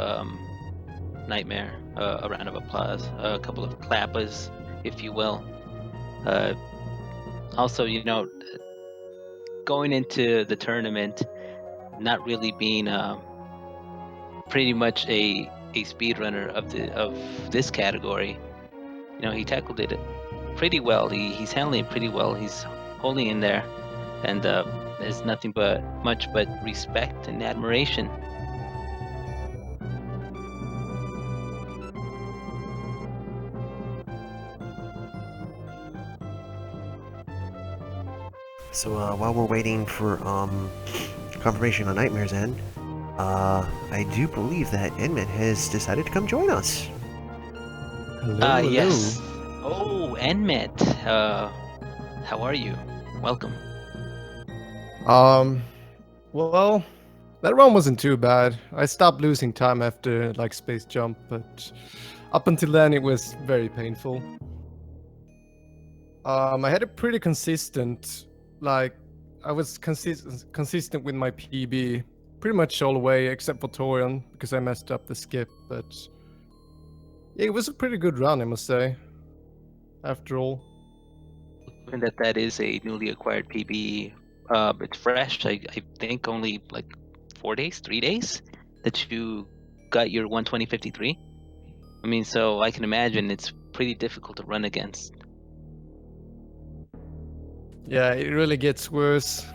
Nightmare a round of applause, a couple of clappers, if you will. Also, going into the tournament, not really being pretty much a a speedrunner of this category. He tackled it pretty well. He's handling it pretty well. He's holding in there, and there's nothing but much but respect and admiration. So while we're waiting for confirmation on Nightmare's end, I do believe that Enmet has decided to come join us. Hello, hello. Yes. Oh, Enmet. How are you? Welcome. Well, that run wasn't too bad. I stopped losing time after like space jump, but up until then it was very painful. I had a pretty consistent, like I was consistent with my PB pretty much all the way except for Torian because I messed up the skip, but yeah, it was a pretty good run, I must say. After all. Given that that is a newly acquired PB, it's fresh. I think only like 4 days, 3 days that you got your 120.53. I mean, so I can imagine it's pretty difficult to run against. Yeah, it really gets worse.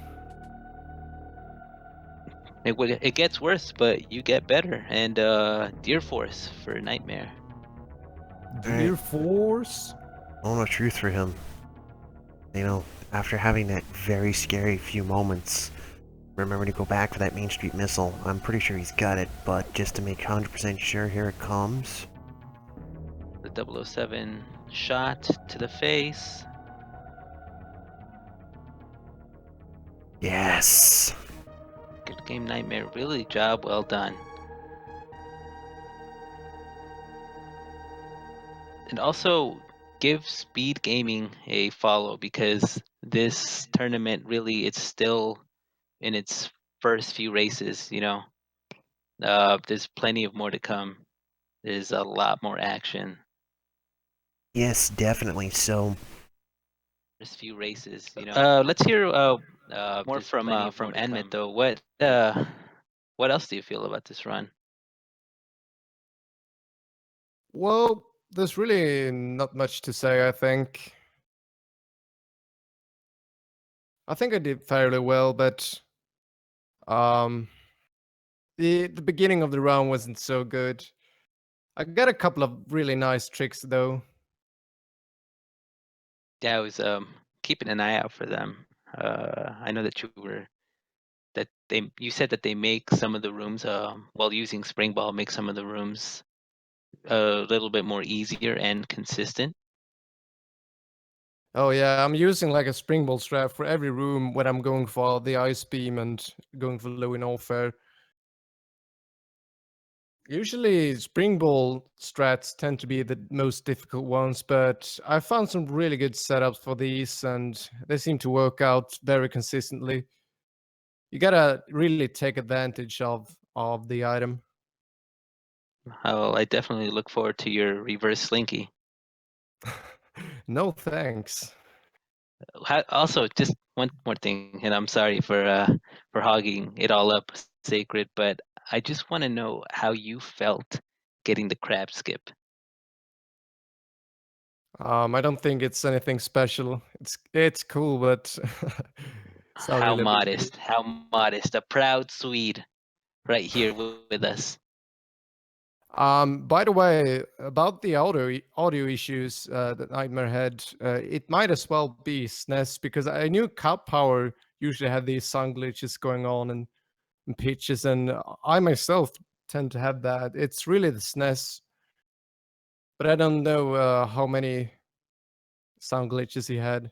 It gets worse, but you get better. And Deer Force for Nightmare. Dear Force? All no truth for him. You know, after having that very scary few moments, remember to go back for that Main Street missile. I'm pretty sure he's got it, but just to make 100% sure, here it comes. The 007 shot to the face. Yes! Good game, Nightmare. Really job well done. And also give Speed Gaming a follow because this tournament really it's still in its first few races, there's plenty of more to come. There's a lot more action. Yes, definitely. So, First few races, let's hear more from Enmet though. What else do you feel about this run? Well, there's really not much to say, I think. I think I did fairly well, but um the beginning of the round wasn't so good. I got a couple of really nice tricks though. Yeah, I was keeping an eye out for them. I know that you said that they make some of the rooms while using spring ball make some of the rooms a little bit more easier and consistent. Oh yeah, I'm using like a springboard strap for every room when I'm going for the ice beam and going for low in warfare. Usually springball strats tend to be the most difficult ones, but I found some really good setups for these and they seem to work out very consistently. You gotta really take advantage of the item. I definitely look forward to your reverse slinky. No thanks. Also, just one more thing, and I'm sorry for hogging it all up, Sacred, but I just want to know how you felt getting the crab skip. I don't think it's anything special. It's cool, but it's not How really a big deal. modest, how modest, a proud Swede right here with us. By the way, about the audio issues that Nightmare had, it might as well be SNES because I knew Cut Power usually had these sound glitches going on and pitches, and I myself tend to have that. It's really the SNES, but I don't know how many sound glitches he had.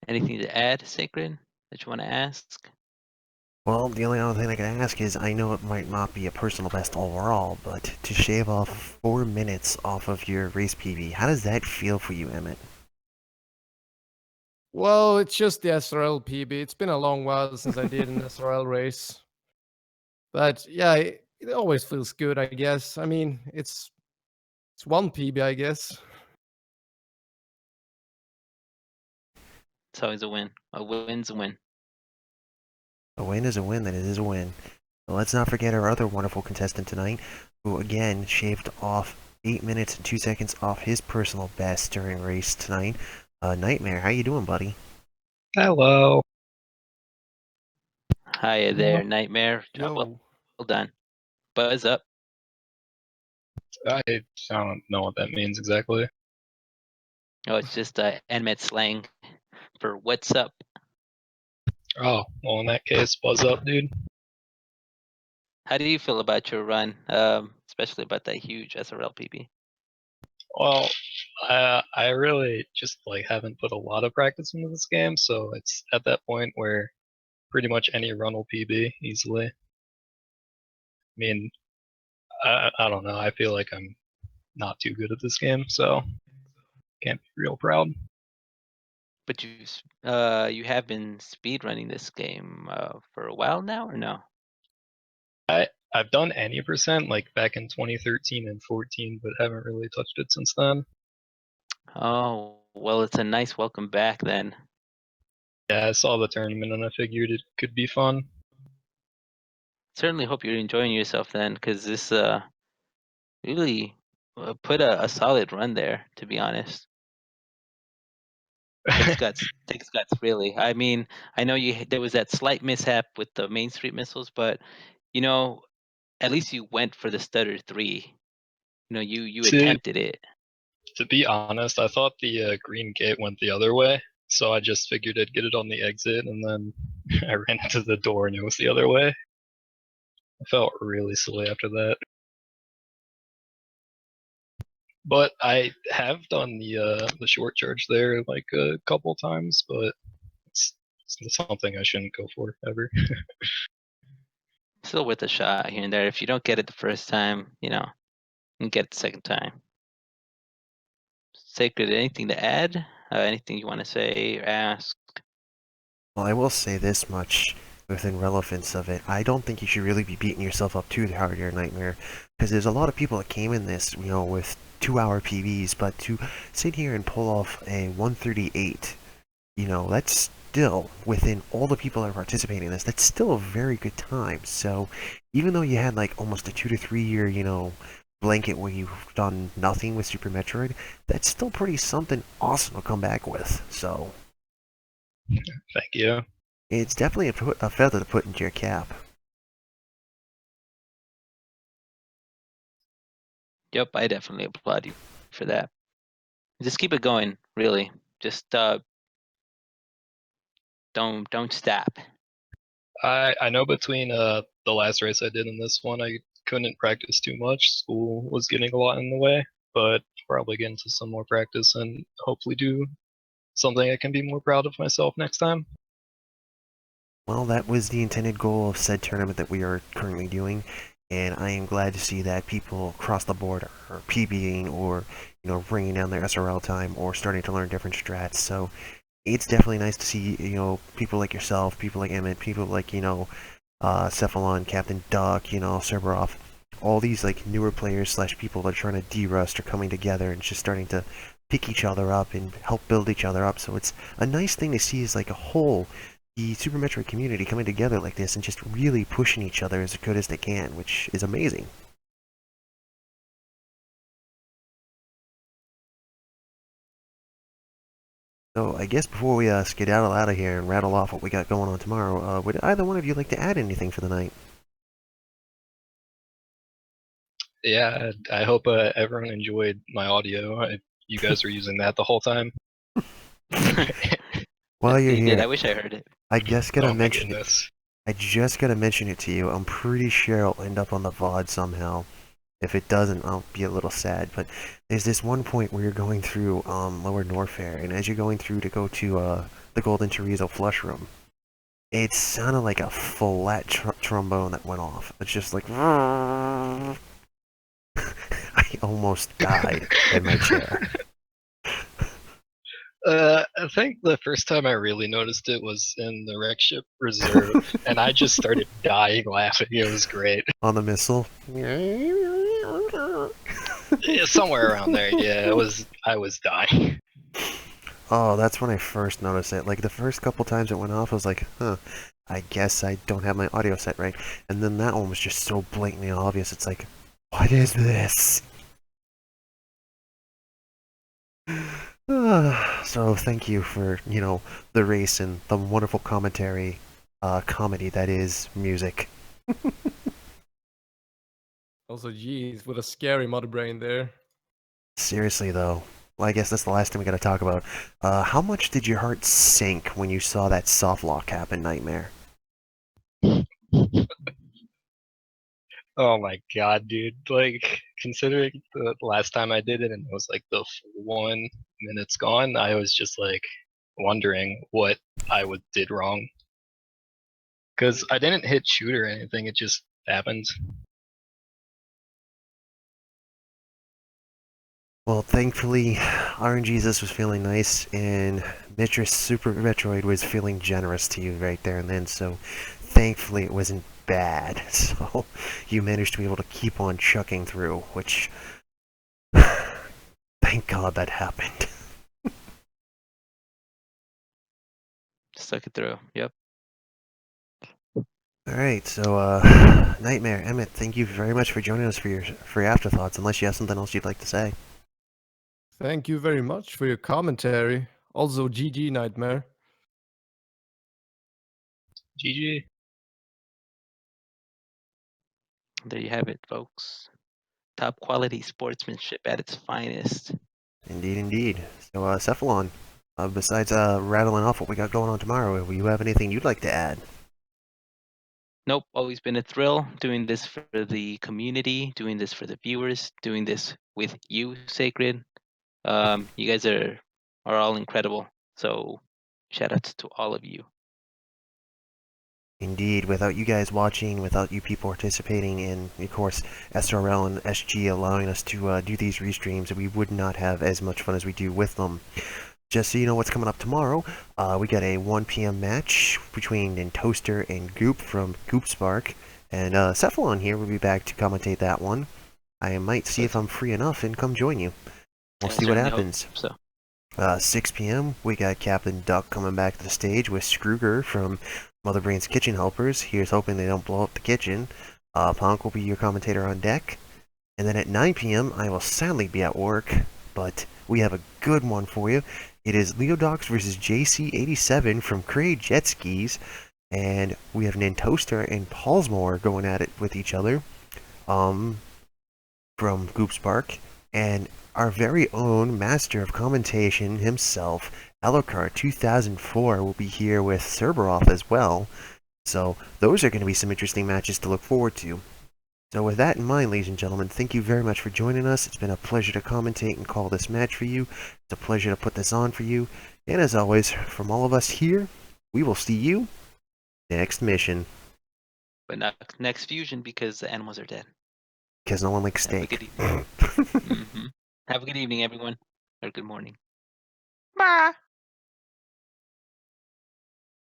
Anything to add, Sacred, that you want to ask? well, the only other thing I can ask is, I know it might not be a personal best overall, but to shave off 4 minutes off of your race PB, how does that feel for you, Emmett? Well, it's just the SRL PB. It's been a long while since I did an SRL race. But yeah, it always feels good, I guess. I mean, it's one PB, I guess. It's always a win. A win's a win. A win is a win, that it is a win. Let's not forget our other wonderful contestant tonight, who again shaved off 8 minutes and 2 seconds off his personal best during race tonight. Nightmare, how you doing, buddy? Hello. Hiya there, Nightmare. Yo. Well done. Buzz up. I don't know what that means exactly. Oh, it's just Enmet slang for what's up. Oh, well, in that case, buzz up, dude. How do you feel about your run, especially about that huge SRL PB? Well, I really just haven't put a lot of practice into this game, so it's at that point where pretty much any run will PB easily. I mean, I don't know. I feel like I'm not too good at this game, so can't be real proud. But you have been speed running this game for a while now, or no? I've done any percent back in 2013 and 14, but haven't really touched it since then. Oh, well, it's a nice welcome back then. Yeah, I saw the tournament and I figured it could be fun. Certainly hope you're enjoying yourself then, because this really put a solid run there, to be honest. Takes guts. Takes guts, really. I mean, I know there was that slight mishap with the Main Street missiles, but you know, at least you went for the stutter 3. You See, attempted it. to be honest, I thought the green gate went the other way, so I just figured I'd get it on the exit, and then I ran into the door and it was the other way. I felt really silly after that. But I have done the short charge there a couple times, but it's something I shouldn't go for ever. Still worth a shot here and there. If you don't get it the first time, you can get it the second time. Sacred, anything to add? Anything you want to say or ask? Well, I will say this much within relevance of it. I don't think you should really be beating yourself up too hard here, Nightmare, because there's a lot of people that came in this, with 2-hour PBs, but to sit here and pull off a 138, that's still, within all the people that are participating in this, that's still a very good time. So, even though you had almost a 2 to 3 year, blanket where you've done nothing with Super Metroid, that's still pretty something awesome to come back with. So, Thank you. it's definitely a feather to put into your cap. Yep, I definitely applaud you for that. Just keep it going, really. Just don't stop. I know between the last race I did and this one, I couldn't practice too much. School was getting a lot in the way, but probably get into some more practice and hopefully do something I can be more proud of myself next time. Well, that was the intended goal of said tournament that we are currently doing, and I am glad to see that people across the board are PBing or, bringing down their SRL time or starting to learn different strats. So it's definitely nice to see, people like yourself, people like Emmett, people like, Cephalon, Captain Duck, Cerberov, all these newer players slash people that are trying to de-rust are coming together and just starting to pick each other up and help build each other up. So it's a nice thing to see as a whole, the Super Metroid community coming together like this and just really pushing each other as good as they can, which is amazing. So I guess before we skedaddle out of here and rattle off what we got going on tomorrow, would either one of you like to add anything for the night? Yeah, I hope everyone enjoyed my audio. You guys were using that the whole time. While you're You did. here, I wish I heard it. I just gotta Oh my mention it. goodness. I just gotta mention it to you. I'm pretty sure it'll end up on the VOD somehow. If it doesn't, I'll be a little sad. But there's this one point where you're going through Lower Norfair, and as you're going through to go to the Golden Chorizo Flush Room, it sounded like a flat trombone that went off. It's just like I almost died in my chair. I think the first time I really noticed it was in the wreck ship reserve, and I just started dying laughing. It was great. On the missile. Yeah, somewhere around there, yeah. I was dying. Oh, that's when I first noticed it. The first couple times it went off, I was like, huh. I guess I don't have my audio set right. And then that one was just so blatantly obvious. It's like, what is this? So thank you for, the race and the wonderful commentary, comedy that is music. Also, geez, with a scary mother brain there. Seriously though, well, I guess that's the last thing we gotta talk about. How much did your heart sink when you saw that soft lock happen, Nightmare? Oh my god, dude. Like, considering the last time I did it and it was like the full 1 minute's gone, I was just like wondering what I did wrong. Because I didn't hit shoot or anything, it just happened. Well, thankfully, RNGesus was feeling nice, and Mistress Super Metroid was feeling generous to you right there and then, so thankfully it wasn't bad. So you managed to be able to keep on chucking through, which thank God that happened. Stuck it through. Yep. Alright, so Nightmare, Emmett, thank you very much for joining us for your afterthoughts, unless you have something else you'd like to say. Thank you very much for your commentary. Also, GG Nightmare. GG. There you have it, folks. Top quality sportsmanship at its finest. Indeed, indeed. So, Cephalon, besides rattling off what we got going on tomorrow, will you have anything you'd like to add? Nope, always been a thrill doing this for the community, doing this for the viewers, doing this with you, Sacred. You guys are all incredible. So shout outs to all of you. Indeed, without you guys watching, without you people participating, and of course SRL and SG allowing us to do these restreams, we would not have as much fun as we do with them. Just so you know what's coming up tomorrow, we got a 1 p.m. match between Toaster and Goop from Goop Spark, and Cephalon here will be back to commentate that one. I might see if I'm free enough and come join you. We'll see what happens. So 6 p.m. we got Captain Duck coming back to the stage with Scrooger from Mother Brain's Kitchen Helpers. Here's hoping they don't blow up the kitchen. Punk will be your commentator on deck. And then at 9 p.m. I will sadly be at work, but we have a good one for you. It is Leodox versus JC87 from Cray Jet Skis, and we have Nintoaster and Paulsmore going at it with each other from Goop Spark, and our very own master of commentation himself, Alucard 2004, will be here with Cerberov as well. So those are going to be some interesting matches to look forward to. So with that in mind, ladies and gentlemen, thank you very much for joining us. It's been a pleasure to commentate and call this match for you. It's a pleasure to put this on for you. And as always, from all of us here, we will see you next mission. but not next fusion because the animals are dead. Because no one likes Have a steak. good evening. Have a good evening, everyone. Or good morning. Bye.